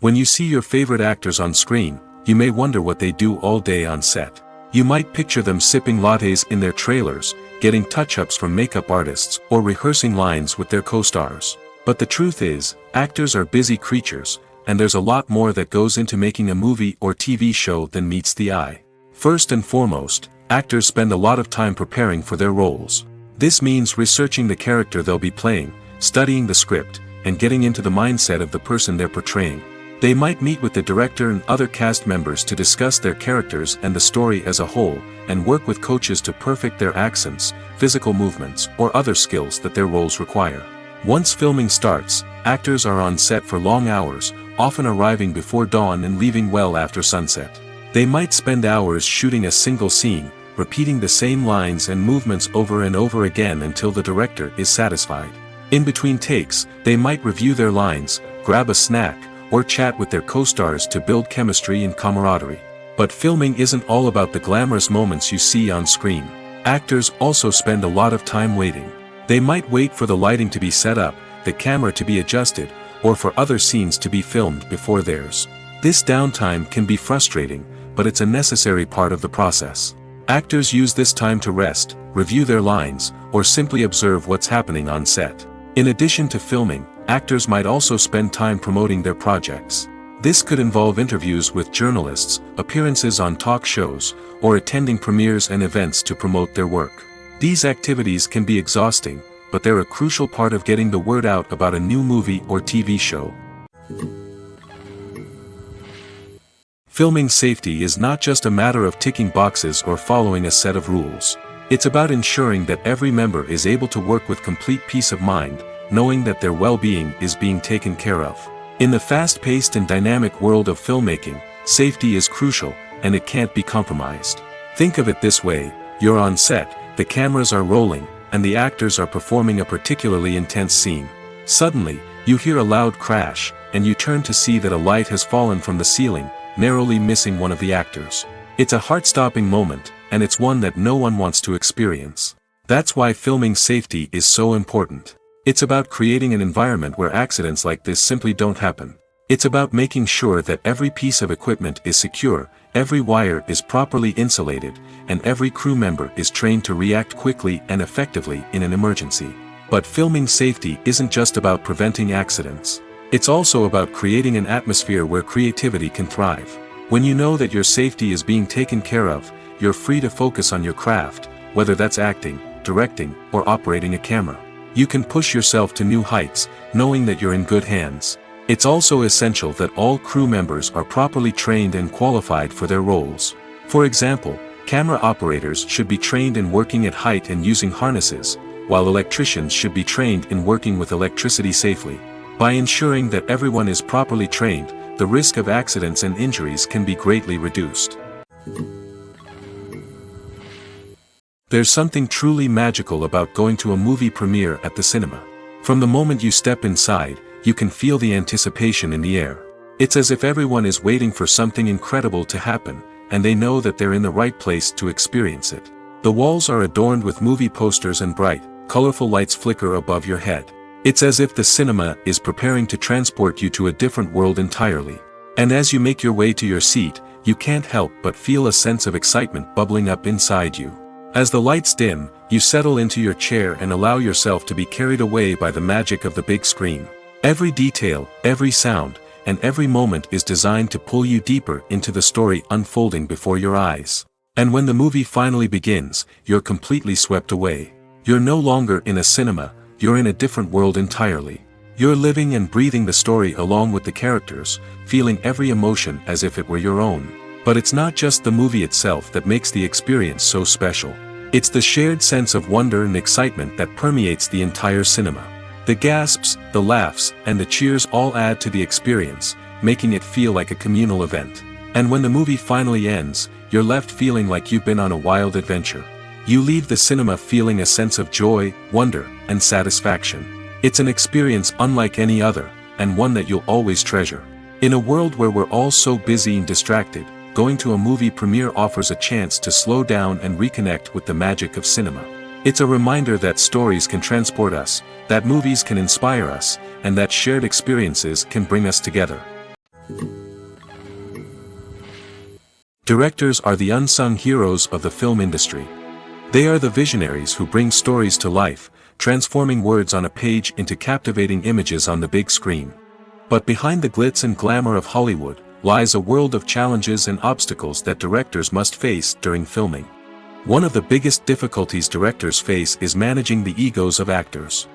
When you see your favorite actors on screen, you may wonder what they do all day on set. You might picture them sipping lattes in their trailers, getting touch-ups from makeup artists, or rehearsing lines with their co-stars. But the truth is, actors are busy creatures, and there's a lot more that goes into making a movie or TV show than meets the eye. First and foremost, actors spend a lot of time preparing for their roles. This means researching the character they'll be playing, studying the script, and getting into the mindset of the person they're portraying. They might meet with the director and other cast members to discuss their characters and the story as a whole, and work with coaches to perfect their accents, physical movements, or other skills that their roles require. Once filming starts, actors are on set for long hours, often arriving before dawn and leaving well after sunset. They might spend hours shooting a single scene, repeating the same lines and movements over and over again until the director is satisfied. In between takes, they might review their lines, grab a snack, or chat with their co-stars to build chemistry and camaraderie. But filming isn't all about the glamorous moments you see on screen. Actors also spend a lot of time waiting. They might wait for the lighting to be set up, the camera to be adjusted, or for other scenes to be filmed before theirs. This downtime can be frustrating, but it's a necessary part of the process. Actors use this time to rest, review their lines, or simply observe what's happening on set. In addition to filming, actors might also spend time promoting their projects. This could involve interviews with journalists, appearances on talk shows, or attending premieres and events to promote their work. These activities can be exhausting, but they're a crucial part of getting the word out about a new movie or TV show. Filming safety is not just a matter of ticking boxes or following a set of rules. It's about ensuring that every member is able to work with complete peace of mind, knowing that their well-being is being taken care of. In the fast-paced and dynamic world of filmmaking, safety is crucial, and it can't be compromised. Think of it this way, you're on set, the cameras are rolling, and the actors are performing a particularly intense scene. Suddenly, you hear a loud crash, and you turn to see that a light has fallen from the ceiling, narrowly missing one of the actors. It's a heart-stopping moment, and it's one that no one wants to experience. That's why filming safety is so important. It's about creating an environment where accidents like this simply don't happen. It's about making sure that every piece of equipment is secure, every wire is properly insulated, and every crew member is trained to react quickly and effectively in an emergency. But filming safety isn't just about preventing accidents. It's also about creating an atmosphere where creativity can thrive. When you know that your safety is being taken care of, you're free to focus on your craft, whether that's acting, directing, or operating a camera. You can push yourself to new heights, knowing that you're in good hands. It's also essential that all crew members are properly trained and qualified for their roles. For example, camera operators should be trained in working at height and using harnesses, while electricians should be trained in working with electricity safely. By ensuring that everyone is properly trained, the risk of accidents and injuries can be greatly reduced. There's something truly magical about going to a movie premiere at the cinema. From the moment you step inside, you can feel the anticipation in the air. It's as if everyone is waiting for something incredible to happen, and they know that they're in the right place to experience it. The walls are adorned with movie posters and bright, colorful lights flicker above your head. It's as if the cinema is preparing to transport you to a different world entirely. And as you make your way to your seat, you can't help but feel a sense of excitement bubbling up inside you. As the lights dim, you settle into your chair and allow yourself to be carried away by the magic of the big screen. Every detail, every sound, and every moment is designed to pull you deeper into the story unfolding before your eyes. And when the movie finally begins, you're completely swept away. You're no longer in a cinema, you're in a different world entirely. You're living and breathing the story along with the characters, feeling every emotion as if it were your own. But it's not just the movie itself that makes the experience so special. It's the shared sense of wonder and excitement that permeates the entire cinema. The gasps, the laughs, and the cheers all add to the experience, making it feel like a communal event. And when the movie finally ends, you're left feeling like you've been on a wild adventure. You leave the cinema feeling a sense of joy, wonder, and satisfaction. It's an experience unlike any other, and one that you'll always treasure. In a world where we're all so busy and distracted, going to a movie premiere offers a chance to slow down and reconnect with the magic of cinema. It's a reminder that stories can transport us, that movies can inspire us, and that shared experiences can bring us together. Directors are the unsung heroes of the film industry. They are the visionaries who bring stories to life, transforming words on a page into captivating images on the big screen. But behind the glitz and glamour of Hollywood, lies a world of challenges and obstacles that directors must face during filming. One of the biggest difficulties directors face is managing the egos of actors.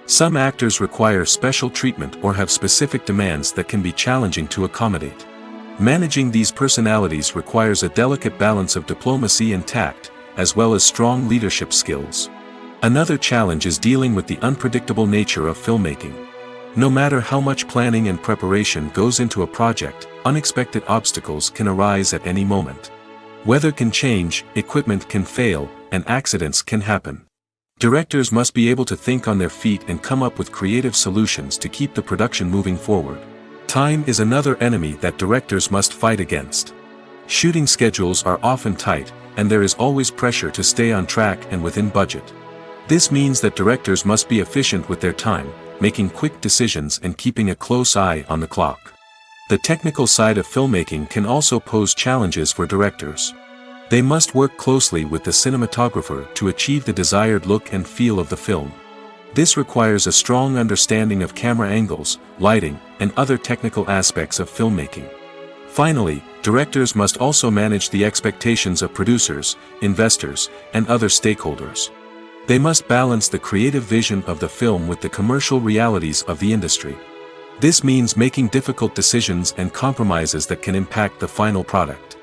Some actors require special treatment or have specific demands that can be challenging to accommodate. Managing these personalities requires a delicate balance of diplomacy and tact, as well as strong leadership skills. Another challenge is dealing with the unpredictable nature of filmmaking. No matter how much planning and preparation goes into a project, unexpected obstacles can arise at any moment. Weather can change, equipment can fail, and accidents can happen. Directors must be able to think on their feet and come up with creative solutions to keep the production moving forward. Time is another enemy that directors must fight against. Shooting schedules are often tight, and there is always pressure to stay on track and within budget. This means that directors must be efficient with their time, making quick decisions and keeping a close eye on the clock. The technical side of filmmaking can also pose challenges for directors. They must work closely with the cinematographer to achieve the desired look and feel of the film. This requires a strong understanding of camera angles, lighting, and other technical aspects of filmmaking. Finally, directors must also manage the expectations of producers, investors, and other stakeholders. They must balance the creative vision of the film with the commercial realities of the industry. This means making difficult decisions and compromises that can impact the final product.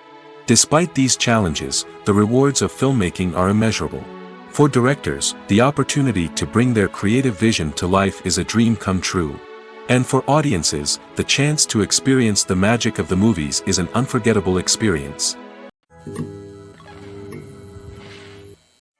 Despite these challenges, the rewards of filmmaking are immeasurable. For directors, the opportunity to bring their creative vision to life is a dream come true. And for audiences, the chance to experience the magic of the movies is an unforgettable experience.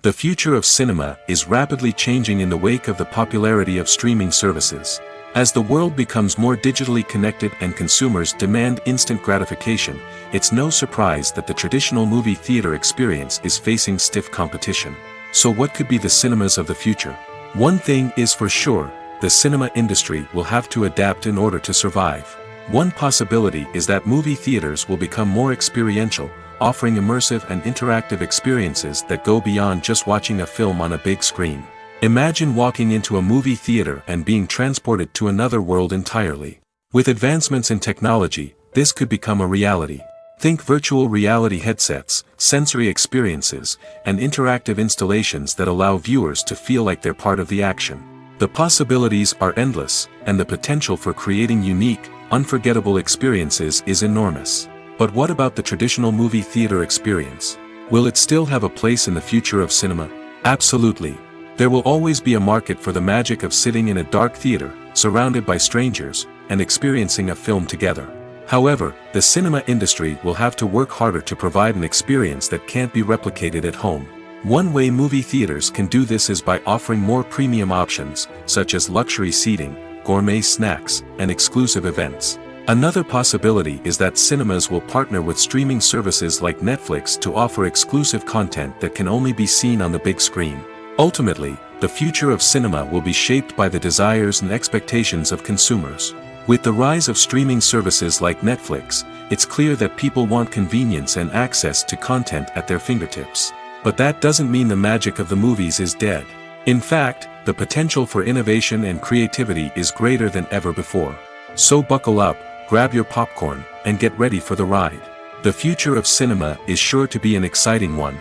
The future of cinema is rapidly changing in the wake of the popularity of streaming services. As the world becomes more digitally connected and consumers demand instant gratification, it's no surprise that the traditional movie theater experience is facing stiff competition. So what could be the cinemas of the future? One thing is for sure, the cinema industry will have to adapt in order to survive. One possibility is that movie theaters will become more experiential, offering immersive and interactive experiences that go beyond just watching a film on a big screen. Imagine walking into a movie theater and being transported to another world entirely. With advancements in technology, this could become a reality. Think virtual reality headsets, sensory experiences, and interactive installations that allow viewers to feel like they're part of the action. The possibilities are endless, and the potential for creating unique, unforgettable experiences is enormous. But what about the traditional movie theater experience? Will it still have a place in the future of cinema? Absolutely. There will always be a market for the magic of sitting in a dark theater, surrounded by strangers, and experiencing a film together. However, the cinema industry will have to work harder to provide an experience that can't be replicated at home. One way movie theaters can do this is by offering more premium options, such as luxury seating, gourmet snacks, and exclusive events. Another possibility is that cinemas will partner with streaming services like Netflix to offer exclusive content that can only be seen on the big screen. Ultimately, the future of cinema will be shaped by the desires and expectations of consumers. With the rise of streaming services like Netflix, it's clear that people want convenience and access to content at their fingertips. But that doesn't mean the magic of the movies is dead. In fact, the potential for innovation and creativity is greater than ever before. So buckle up, grab your popcorn, and get ready for the ride. The future of cinema is sure to be an exciting one.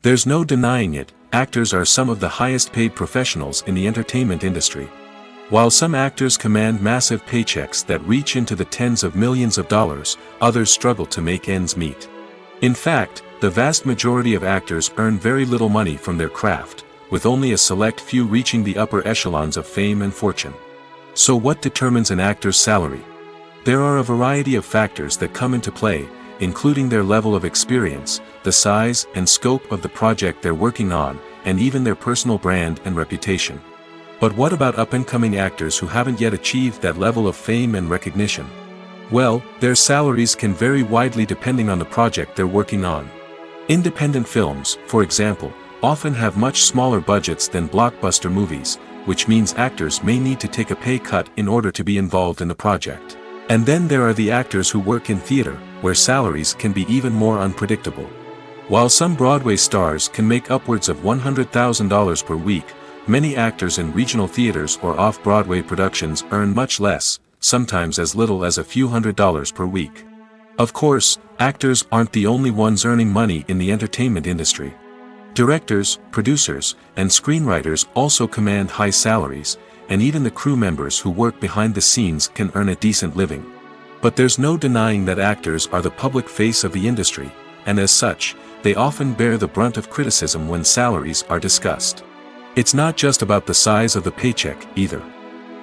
There's no denying it, actors are some of the highest paid professionals in the entertainment industry. While some actors command massive paychecks that reach into the tens of millions of dollars, others struggle to make ends meet. In fact, the vast majority of actors earn very little money from their craft, with only a select few reaching the upper echelons of fame and fortune. So what determines an actor's salary? There are a variety of factors that come into play, including their level of experience, the size and scope of the project they're working on, and even their personal brand and reputation. But what about up-and-coming actors who haven't yet achieved that level of fame and recognition? Well, their salaries can vary widely depending on the project they're working on. Independent films, for example, often have much smaller budgets than blockbuster movies, which means actors may need to take a pay cut in order to be involved in the project. And then there are the actors who work in theater, where salaries can be even more unpredictable. While some Broadway stars can make upwards of $100,000 per week, many actors in regional theaters or off-Broadway productions earn much less, sometimes as little as a few $100s per week. Of course, actors aren't the only ones earning money in the entertainment industry. Directors, producers, and screenwriters also command high salaries, and even the crew members who work behind the scenes can earn a decent living. But there's no denying that actors are the public face of the industry, and as such, they often bear the brunt of criticism when salaries are discussed. It's not just about the size of the paycheck, either.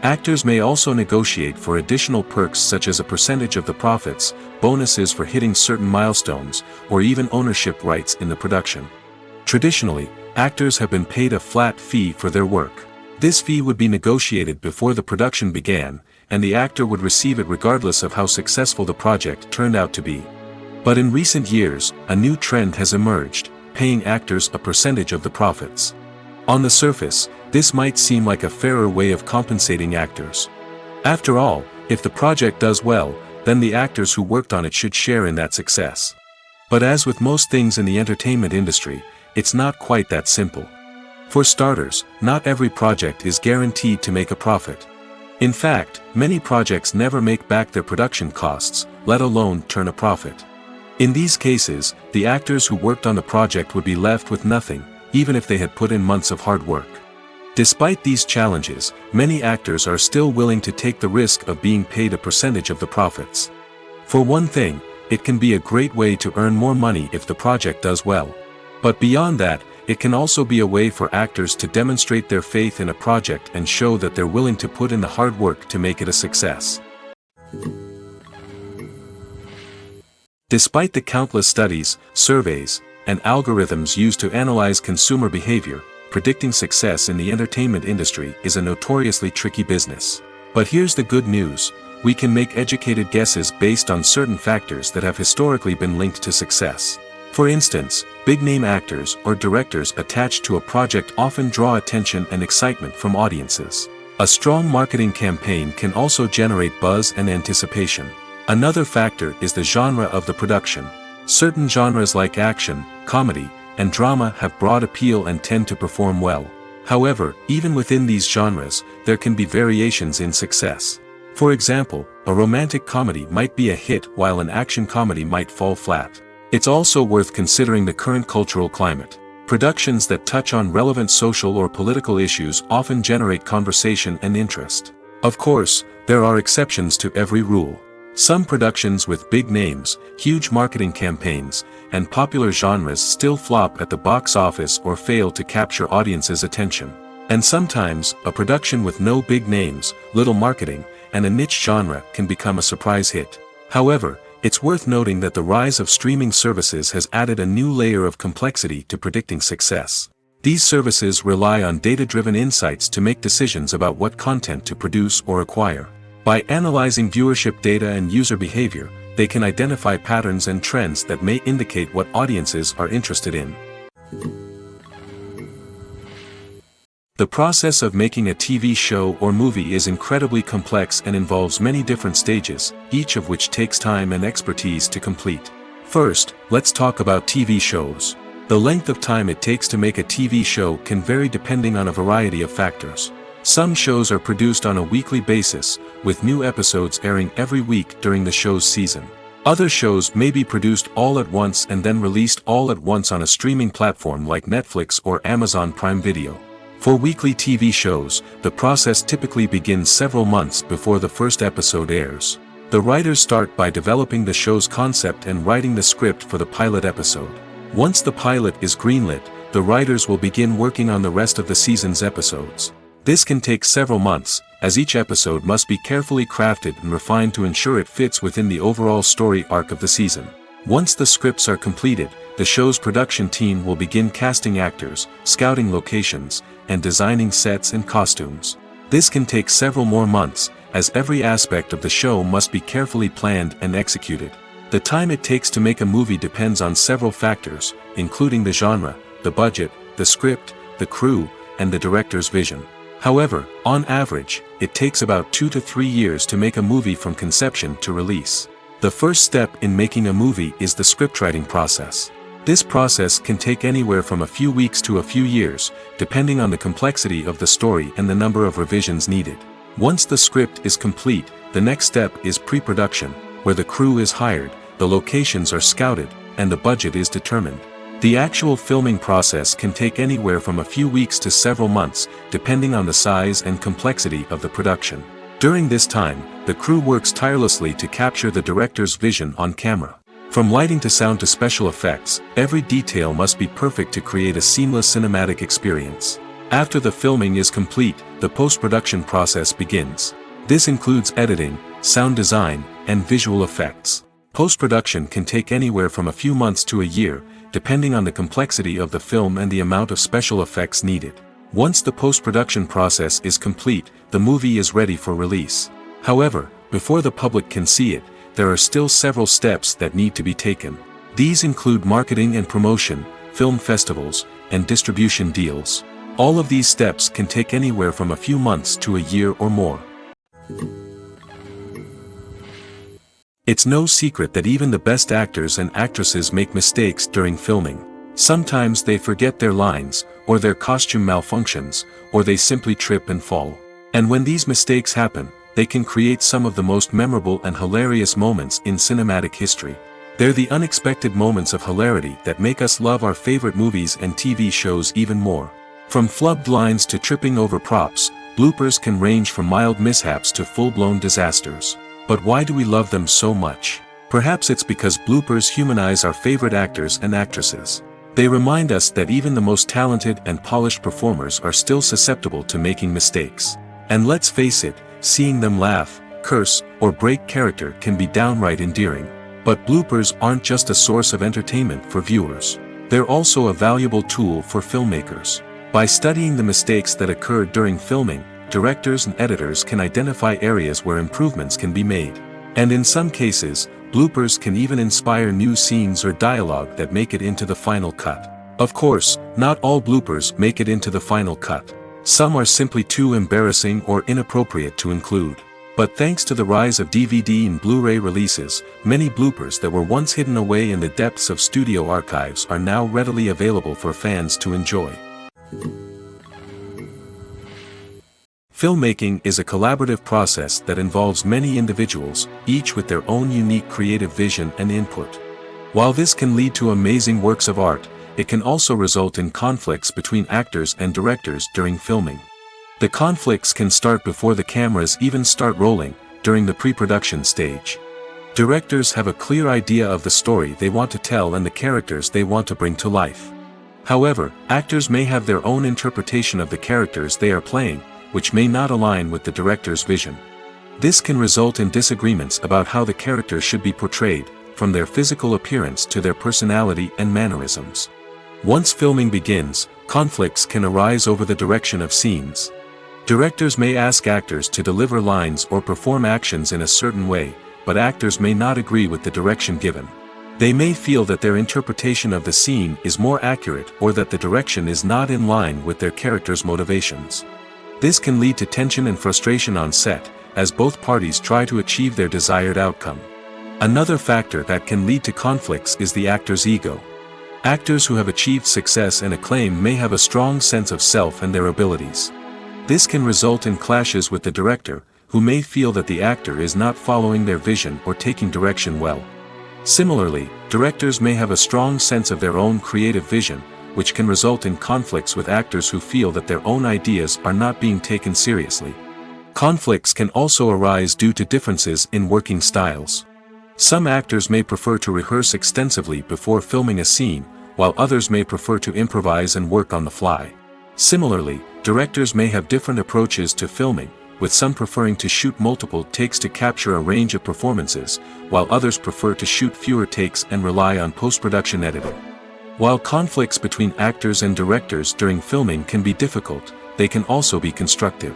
Actors may also negotiate for additional perks such as a percentage of the profits, bonuses for hitting certain milestones, or even ownership rights in the production. Traditionally, actors have been paid a flat fee for their work. This fee would be negotiated before the production began, and the actor would receive it regardless of how successful the project turned out to be. But in recent years, a new trend has emerged, paying actors a percentage of the profits. On the surface, this might seem like a fairer way of compensating actors. After all, if the project does well, then the actors who worked on it should share in that success. But as with most things in the entertainment industry, it's not quite that simple. For starters, not every project is guaranteed to make a profit. In fact, many projects never make back their production costs, let alone turn a profit. In these cases, the actors who worked on the project would be left with nothing, even if they had put in months of hard work. Despite these challenges, many actors are still willing to take the risk of being paid a percentage of the profits. For one thing, it can be a great way to earn more money if the project does well. But beyond that, it can also be a way for actors to demonstrate their faith in a project and show that they're willing to put in the hard work to make it a success. Despite the countless studies, surveys, and algorithms used to analyze consumer behavior, predicting success in the entertainment industry is a notoriously tricky business. But here's the good news: we can make educated guesses based on certain factors that have historically been linked to success. For instance, big-name actors or directors attached to a project often draw attention and excitement from audiences. A strong marketing campaign can also generate buzz and anticipation. Another factor is the genre of the production. Certain genres like action, comedy, and drama have broad appeal and tend to perform well. However, even within these genres, there can be variations in success. For example, a romantic comedy might be a hit while an action comedy might fall flat. It's also worth considering the current cultural climate. Productions that touch on relevant social or political issues often generate conversation and interest. Of course, there are exceptions to every rule. Some productions with big names, huge marketing campaigns, and popular genres still flop at the box office or fail to capture audiences' attention. And sometimes, a production with no big names, little marketing, and a niche genre can become a surprise hit. However, it's worth noting that the rise of streaming services has added a new layer of complexity to predicting success. These services rely on data-driven insights to make decisions about what content to produce or acquire. By analyzing viewership data and user behavior, they can identify patterns and trends that may indicate what audiences are interested in. The process of making a TV show or movie is incredibly complex and involves many different stages, each of which takes time and expertise to complete. First, let's talk about TV shows. The length of time it takes to make a TV show can vary depending on a variety of factors. Some shows are produced on a weekly basis, with new episodes airing every week during the show's season. Other shows may be produced all at once and then released all at once on a streaming platform like Netflix or Amazon Prime Video. For weekly TV shows, the process typically begins several months before the first episode airs. The writers start by developing the show's concept and writing the script for the pilot episode. Once the pilot is greenlit, the writers will begin working on the rest of the season's episodes. This can take several months, as each episode must be carefully crafted and refined to ensure it fits within the overall story arc of the season. Once the scripts are completed, the show's production team will begin casting actors, scouting locations, and designing sets and costumes. This can take several more months, as every aspect of the show must be carefully planned and executed. The time it takes to make a movie depends on several factors, including the genre, the budget, the script, the crew, and the director's vision. However, on average, it takes about 2 to 3 years to make a movie from conception to release. The first step in making a movie is the scriptwriting process. This process can take anywhere from a few weeks to a few years, depending on the complexity of the story and the number of revisions needed. Once the script is complete, the next step is pre-production, where the crew is hired, the locations are scouted, and the budget is determined. The actual filming process can take anywhere from a few weeks to several months, depending on the size and complexity of the production. During this time, the crew works tirelessly to capture the director's vision on camera. From lighting to sound to special effects, every detail must be perfect to create a seamless cinematic experience. After the filming is complete, the post-production process begins. This includes editing, sound design, and visual effects. Post-production can take anywhere from a few months to a year, depending on the complexity of the film and the amount of special effects needed. Once the post-production process is complete, the movie is ready for release. However, before the public can see it, there are still several steps that need to be taken. These include marketing and promotion, film festivals, and distribution deals. All of these steps can take anywhere from a few months to a year or more. It's no secret that even the best actors and actresses make mistakes during filming. Sometimes they forget their lines, or their costume malfunctions, or they simply trip and fall. And when these mistakes happen, they can create some of the most memorable and hilarious moments in cinematic history. They're the unexpected moments of hilarity that make us love our favorite movies and TV shows even more. From flubbed lines to tripping over props, bloopers can range from mild mishaps to full-blown disasters. But why do we love them so much? Perhaps it's because bloopers humanize our favorite actors and actresses. They remind us that even the most talented and polished performers are still susceptible to making mistakes. And let's face it, seeing them laugh, curse, or break character can be downright endearing. But bloopers aren't just a source of entertainment for viewers. They're also a valuable tool for filmmakers. By studying the mistakes that occurred during filming, directors and editors can identify areas where improvements can be made. And in some cases, bloopers can even inspire new scenes or dialogue that make it into the final cut. Of course, not all bloopers make it into the final cut. Some are simply too embarrassing or inappropriate to include. But thanks to the rise of DVD and Blu-ray releases, many bloopers that were once hidden away in the depths of studio archives are now readily available for fans to enjoy. Filmmaking is a collaborative process that involves many individuals, each with their own unique creative vision and input. While this can lead to amazing works of art, it can also result in conflicts between actors and directors during filming. The conflicts can start before the cameras even start rolling, during the pre-production stage. Directors have a clear idea of the story they want to tell and the characters they want to bring to life. However, actors may have their own interpretation of the characters they are playing, which may not align with the director's vision. This can result in disagreements about how the characters should be portrayed, from their physical appearance to their personality and mannerisms. Once filming begins, conflicts can arise over the direction of scenes. Directors may ask actors to deliver lines or perform actions in a certain way, but actors may not agree with the direction given. They may feel that their interpretation of the scene is more accurate or that the direction is not in line with their character's motivations. This can lead to tension and frustration on set, as both parties try to achieve their desired outcome. Another factor that can lead to conflicts is the actor's ego. Actors who have achieved success and acclaim may have a strong sense of self and their abilities. This can result in clashes with the director, who may feel that the actor is not following their vision or taking direction well. Similarly, directors may have a strong sense of their own creative vision, which can result in conflicts with actors who feel that their own ideas are not being taken seriously. Conflicts can also arise due to differences in working styles. Some actors may prefer to rehearse extensively before filming a scene, while others may prefer to improvise and work on the fly. Similarly, directors may have different approaches to filming, with some preferring to shoot multiple takes to capture a range of performances, while others prefer to shoot fewer takes and rely on post-production editing. While conflicts between actors and directors during filming can be difficult, they can also be constructive.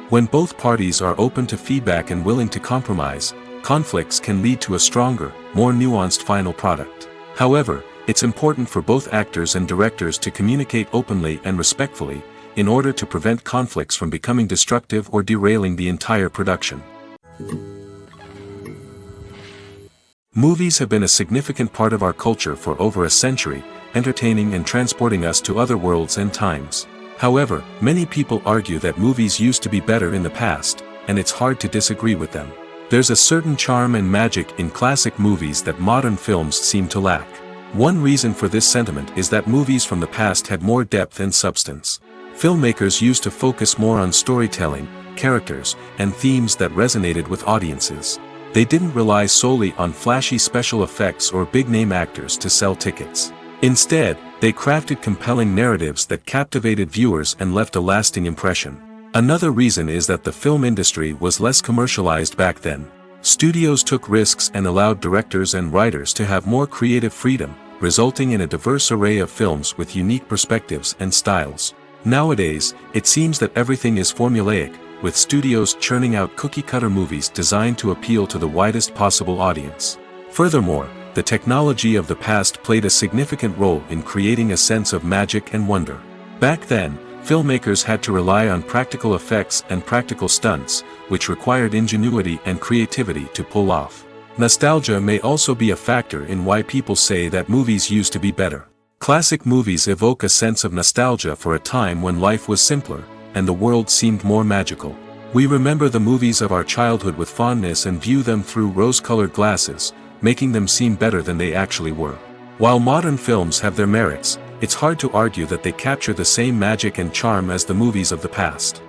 When both parties are open to feedback and willing to compromise, conflicts can lead to a stronger, more nuanced final product. However, it's important for both actors and directors to communicate openly and respectfully, in order to prevent conflicts from becoming destructive or derailing the entire production. Movies have been a significant part of our culture for over a century, entertaining and transporting us to other worlds and times. However, many people argue that movies used to be better in the past, and it's hard to disagree with them. There's a certain charm and magic in classic movies that modern films seem to lack. One reason for this sentiment is that movies from the past had more depth and substance. Filmmakers used to focus more on storytelling, characters, and themes that resonated with audiences. They didn't rely solely on flashy special effects or big-name actors to sell tickets. Instead, they crafted compelling narratives that captivated viewers and left a lasting impression. Another reason is that the film industry was less commercialized back then. Studios took risks and allowed directors and writers to have more creative freedom, resulting in a diverse array of films with unique perspectives and styles. Nowadays, it seems that everything is formulaic, with studios churning out cookie-cutter movies designed to appeal to the widest possible audience. Furthermore, the technology of the past played a significant role in creating a sense of magic and wonder. Back then, filmmakers had to rely on practical effects and practical stunts, which required ingenuity and creativity to pull off. Nostalgia may also be a factor in why people say that movies used to be better. Classic movies evoke a sense of nostalgia for a time when life was simpler, and the world seemed more magical. We remember the movies of our childhood with fondness and view them through rose-colored glasses, making them seem better than they actually were. While modern films have their merits, it's hard to argue that they capture the same magic and charm as the movies of the past.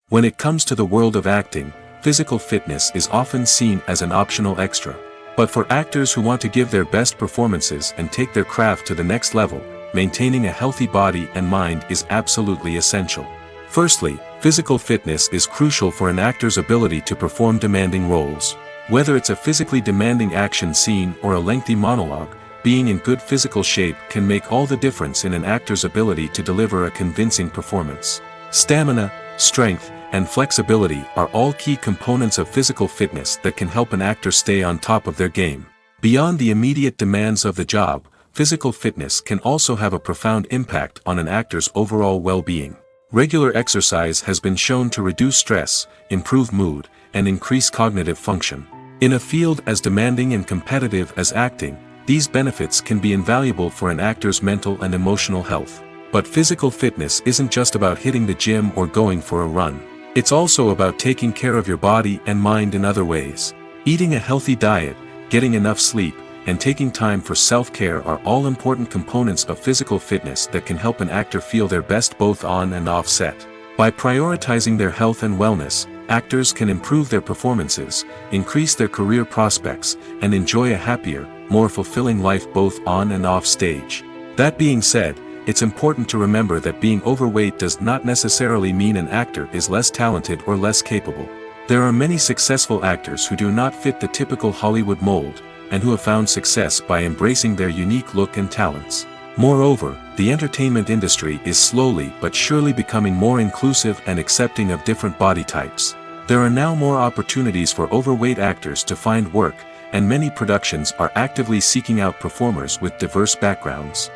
When it comes to the world of acting, physical fitness is often seen as an optional extra. But for actors who want to give their best performances and take their craft to the next level, maintaining a healthy body and mind is absolutely essential. Firstly, physical fitness is crucial for an actor's ability to perform demanding roles. Whether it's a physically demanding action scene or a lengthy monologue, being in good physical shape can make all the difference in an actor's ability to deliver a convincing performance. Stamina, strength, and flexibility are all key components of physical fitness that can help an actor stay on top of their game. Beyond the immediate demands of the job, physical fitness can also have a profound impact on an actor's overall well-being. Regular exercise has been shown to reduce stress, improve mood, and increase cognitive function. In a field as demanding and competitive as acting, these benefits can be invaluable for an actor's mental and emotional health. But physical fitness isn't just about hitting the gym or going for a run. It's also about taking care of your body and mind in other ways. Eating a healthy diet, getting enough sleep, and taking time for self-care are all important components of physical fitness that can help an actor feel their best both on and off set. By prioritizing their health and wellness, actors can improve their performances, increase their career prospects, and enjoy a happier, more fulfilling life both on and off stage. That being said, it's important to remember that being overweight does not necessarily mean an actor is less talented or less capable. There are many successful actors who do not fit the typical Hollywood mold, and who have found success by embracing their unique look and talents. Moreover, the entertainment industry is slowly but surely becoming more inclusive and accepting of different body types. There are now more opportunities for overweight actors to find work, and many productions are actively seeking out performers with diverse backgrounds.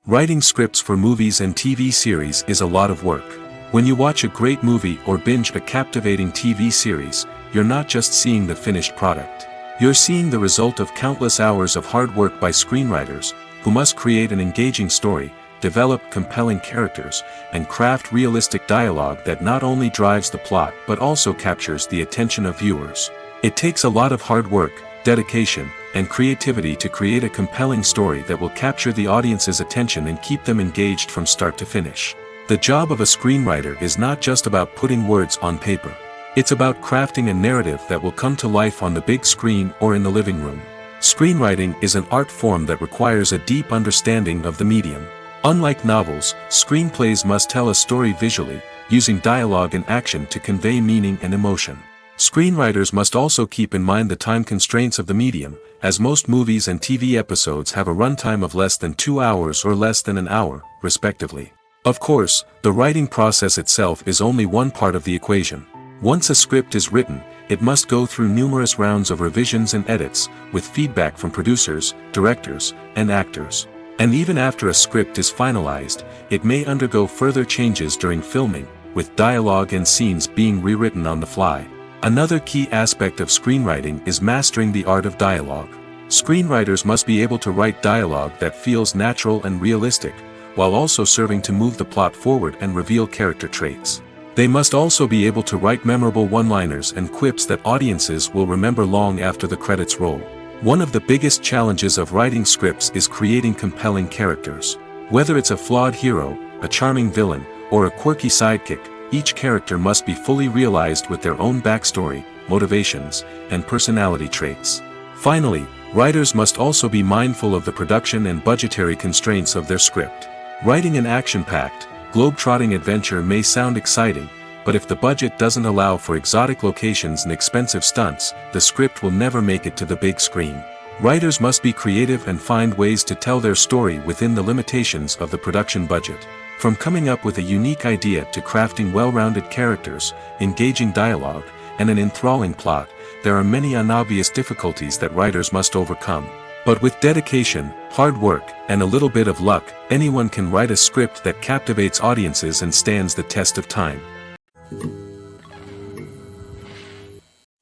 Writing scripts for movies and TV series is a lot of work. When you watch a great movie or binge a captivating TV series, you're not just seeing the finished product. You're seeing the result of countless hours of hard work by screenwriters, who must create an engaging story, develop compelling characters, and craft realistic dialogue that not only drives the plot but also captures the attention of viewers. It takes a lot of hard work, dedication, and creativity to create a compelling story that will capture the audience's attention and keep them engaged from start to finish. The job of a screenwriter is not just about putting words on paper. It's about crafting a narrative that will come to life on the big screen or in the living room. Screenwriting is an art form that requires a deep understanding of the medium. Unlike novels, screenplays must tell a story visually, using dialogue and action to convey meaning and emotion. Screenwriters must also keep in mind the time constraints of the medium, as most movies and TV episodes have a runtime of less than 2 hours or less than an hour, respectively. Of course, the writing process itself is only one part of the equation. Once a script is written, it must go through numerous rounds of revisions and edits, with feedback from producers, directors, and actors. And even after a script is finalized, it may undergo further changes during filming, with dialogue and scenes being rewritten on the fly. Another key aspect of screenwriting is mastering the art of dialogue. Screenwriters must be able to write dialogue that feels natural and realistic, while also serving to move the plot forward and reveal character traits. They must also be able to write memorable one-liners and quips that audiences will remember long after the credits roll. One of the biggest challenges of writing scripts is creating compelling characters. Whether it's a flawed hero, a charming villain, or a quirky sidekick, each character must be fully realized with their own backstory, motivations, and personality traits. Finally, writers must also be mindful of the production and budgetary constraints of their script. Writing an action-packed, globe-trotting adventure may sound exciting, but if the budget doesn't allow for exotic locations and expensive stunts, the script will never make it to the big screen. Writers must be creative and find ways to tell their story within the limitations of the production budget. From coming up with a unique idea to crafting well-rounded characters, engaging dialogue, and an enthralling plot, there are many unobvious difficulties that writers must overcome. But with dedication, hard work, and a little bit of luck, anyone can write a script that captivates audiences and stands the test of time.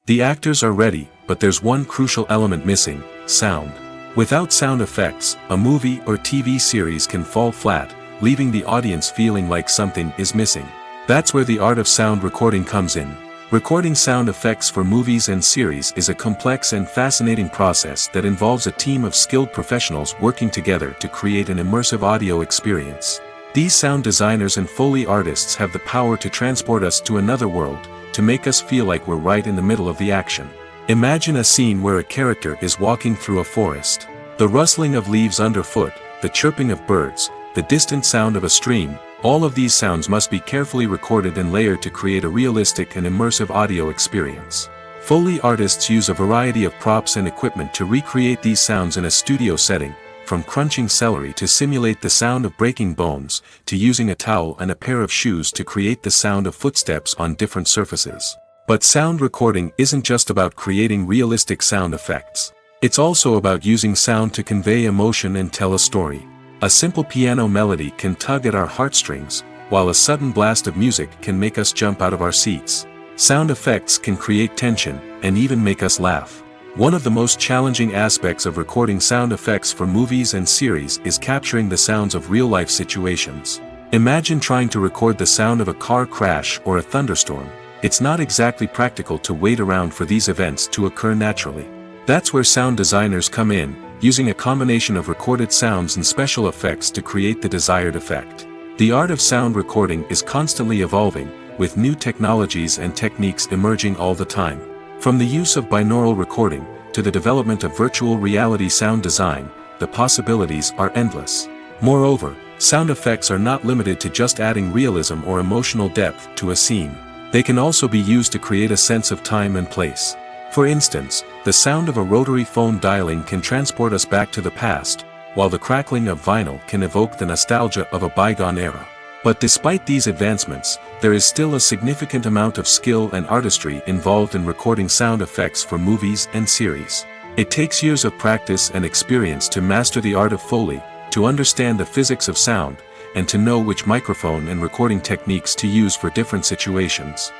The actors are ready, but there's one crucial element missing: sound. Without sound effects, a movie or TV series can fall flat, leaving the audience feeling like something is missing. That's where the art of sound recording comes in. Recording sound effects for movies and series is a complex and fascinating process that involves a team of skilled professionals working together to create an immersive audio experience. These sound designers and Foley artists have the power to transport us to another world, to make us feel like we're right in the middle of the action. Imagine a scene where a character is walking through a forest. The rustling of leaves underfoot, the chirping of birds, the distant sound of a stream, all of these sounds must be carefully recorded and layered to create a realistic and immersive audio experience. Foley artists use a variety of props and equipment to recreate these sounds in a studio setting, from crunching celery to simulate the sound of breaking bones, to using a towel and a pair of shoes to create the sound of footsteps on different surfaces. But sound recording isn't just about creating realistic sound effects. It's also about using sound to convey emotion and tell a story. A simple piano melody can tug at our heartstrings, while a sudden blast of music can make us jump out of our seats. Sound effects can create tension, and even make us laugh. One of the most challenging aspects of recording sound effects for movies and series is capturing the sounds of real-life situations. Imagine trying to record the sound of a car crash or a thunderstorm. It's not exactly practical to wait around for these events to occur naturally. That's where sound designers come in, using a combination of recorded sounds and special effects to create the desired effect. The art of sound recording is constantly evolving, with new technologies and techniques emerging all the time. From the use of binaural recording, to the development of virtual reality sound design, the possibilities are endless. Moreover, sound effects are not limited to just adding realism or emotional depth to a scene. They can also be used to create a sense of time and place. For instance, the sound of a rotary phone dialing can transport us back to the past, while the crackling of vinyl can evoke the nostalgia of a bygone era. But despite these advancements, there is still a significant amount of skill and artistry involved in recording sound effects for movies and series. It takes years of practice and experience to master the art of Foley, to understand the physics of sound, and to know which microphone and recording techniques to use for different situations.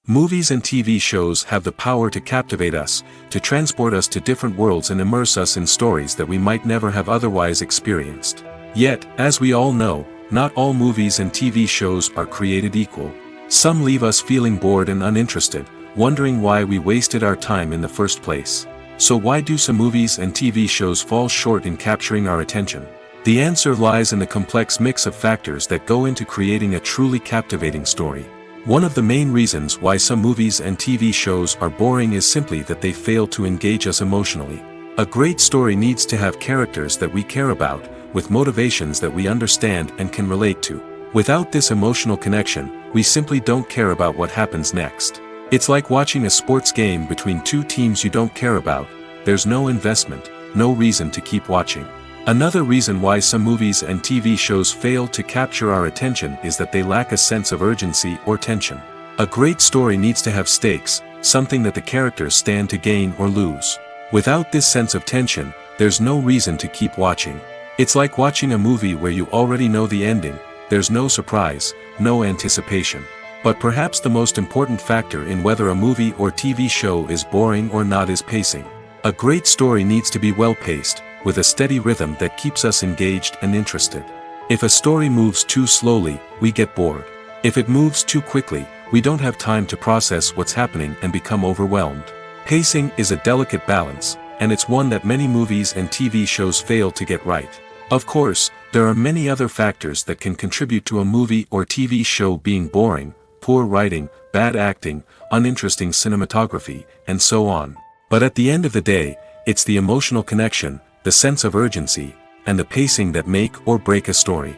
Movies and TV shows have the power to captivate us, to transport us to different worlds and immerse us in stories that we might never have otherwise experienced. Yet, as we all know, not all movies and TV shows are created equal. Some leave us feeling bored and uninterested, wondering why we wasted our time in the first place. So why do some movies and TV shows fall short in capturing our attention? The answer lies in the complex mix of factors that go into creating a truly captivating story. One of the main reasons why some movies and TV shows are boring is simply that they fail to engage us emotionally. A great story needs to have characters that we care about, with motivations that we understand and can relate to. Without this emotional connection, we simply don't care about what happens next. It's like watching a sports game between two teams you don't care about. There's no investment, no reason to keep watching. Another reason why some movies and TV shows fail to capture our attention is that they lack a sense of urgency or tension. A great story needs to have stakes, something that the characters stand to gain or lose. Without this sense of tension, there's no reason to keep watching. It's like watching a movie where you already know the ending. There's no surprise, no anticipation. But perhaps the most important factor in whether a movie or TV show is boring or not is pacing. A great story needs to be well-paced, with a steady rhythm that keeps us engaged and interested. If a story moves too slowly, we get bored. If it moves too quickly, we don't have time to process what's happening and become overwhelmed. Pacing is a delicate balance, and it's one that many movies and TV shows fail to get right. Of course, there are many other factors that can contribute to a movie or TV show being boring: poor writing, bad acting, uninteresting cinematography, and so on. But at the end of the day, it's the emotional connection, the sense of urgency, and the pacing that make or break a story.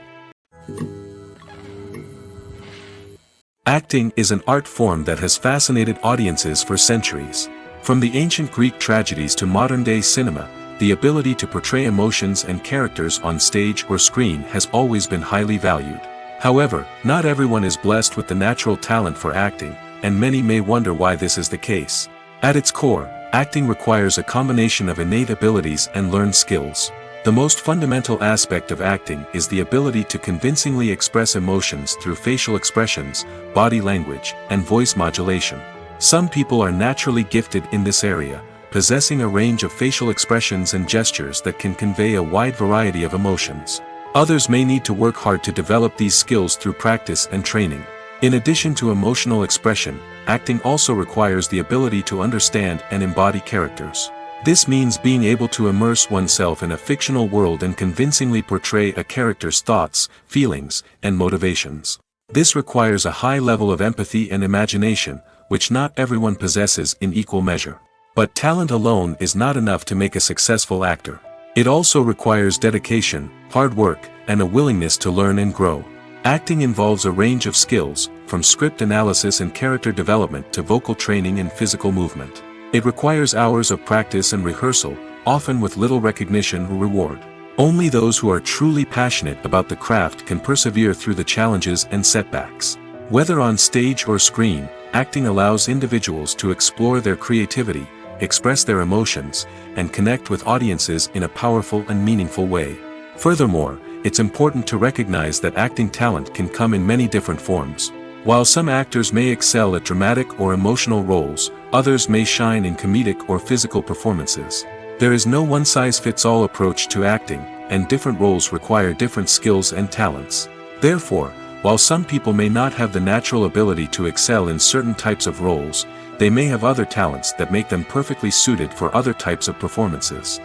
Acting is an art form that has fascinated audiences for centuries. From the ancient Greek tragedies to modern-day cinema, the ability to portray emotions and characters on stage or screen has always been highly valued. However, not everyone is blessed with the natural talent for acting, and many may wonder why this is the case. At its core, acting requires a combination of innate abilities and learned skills. The most fundamental aspect of acting is the ability to convincingly express emotions through facial expressions, body language, and voice modulation. Some people are naturally gifted in this area, possessing a range of facial expressions and gestures that can convey a wide variety of emotions. Others may need to work hard to develop these skills through practice and training. In addition to emotional expression, acting also requires the ability to understand and embody characters. This means being able to immerse oneself in a fictional world and convincingly portray a character's thoughts, feelings, and motivations. This requires a high level of empathy and imagination, which not everyone possesses in equal measure. But talent alone is not enough to make a successful actor. It also requires dedication, hard work, and a willingness to learn and grow. Acting involves a range of skills, from script analysis and character development to vocal training and physical movement. It requires hours of practice and rehearsal, often with little recognition or reward. Only those who are truly passionate about the craft can persevere through the challenges and setbacks. Whether on stage or screen, acting allows individuals to explore their creativity, express their emotions, and connect with audiences in a powerful and meaningful way. Furthermore, it's important to recognize that acting talent can come in many different forms. While some actors may excel at dramatic or emotional roles, others may shine in comedic or physical performances. There is no one-size-fits-all approach to acting, and different roles require different skills and talents. Therefore, while some people may not have the natural ability to excel in certain types of roles, they may have other talents that make them perfectly suited for other types of performances.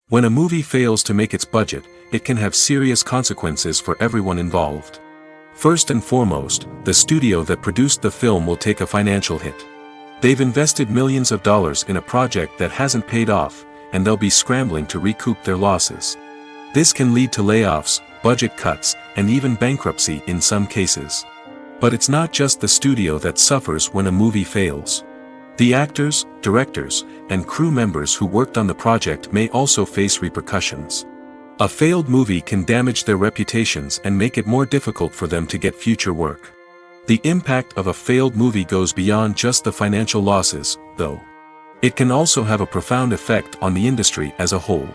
When a movie fails to make its budget, it can have serious consequences for everyone involved. First and foremost, the studio that produced the film will take a financial hit. They've invested millions of dollars in a project that hasn't paid off, and they'll be scrambling to recoup their losses. This can lead to layoffs, budget cuts, and even bankruptcy in some cases. But it's not just the studio that suffers when a movie fails. The actors, directors, and crew members who worked on the project may also face repercussions. A failed movie can damage their reputations and make it more difficult for them to get future work. The impact of a failed movie goes beyond just the financial losses, though. It can also have a profound effect on the industry as a whole.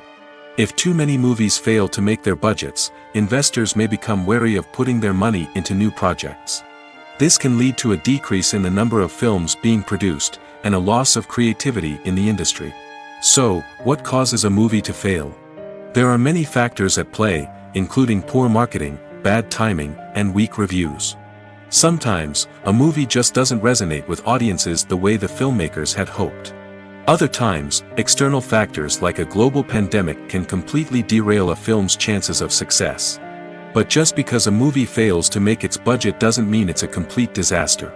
If too many movies fail to make their budgets, investors may become wary of putting their money into new projects. This can lead to a decrease in the number of films being produced, and a loss of creativity in the industry. So, what causes a movie to fail? There are many factors at play, including poor marketing, bad timing, and weak reviews. Sometimes, a movie just doesn't resonate with audiences the way the filmmakers had hoped. Other times, external factors like a global pandemic can completely derail a film's chances of success. But just because a movie fails to make its budget doesn't mean it's a complete disaster.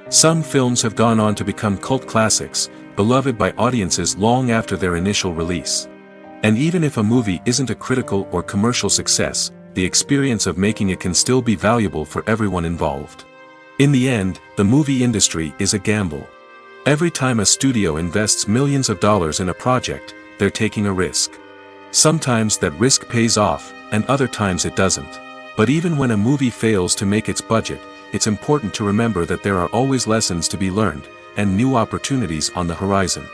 Some films have gone on to become cult classics, beloved by audiences long after their initial release. And even if a movie isn't a critical or commercial success, the experience of making it can still be valuable for everyone involved. In the end, the movie industry is a gamble. Every time a studio invests millions of dollars in a project, they're taking a risk. Sometimes that risk pays off, and other times it doesn't. But even when a movie fails to make its budget, it's important to remember that there are always lessons to be learned, and new opportunities on the horizon.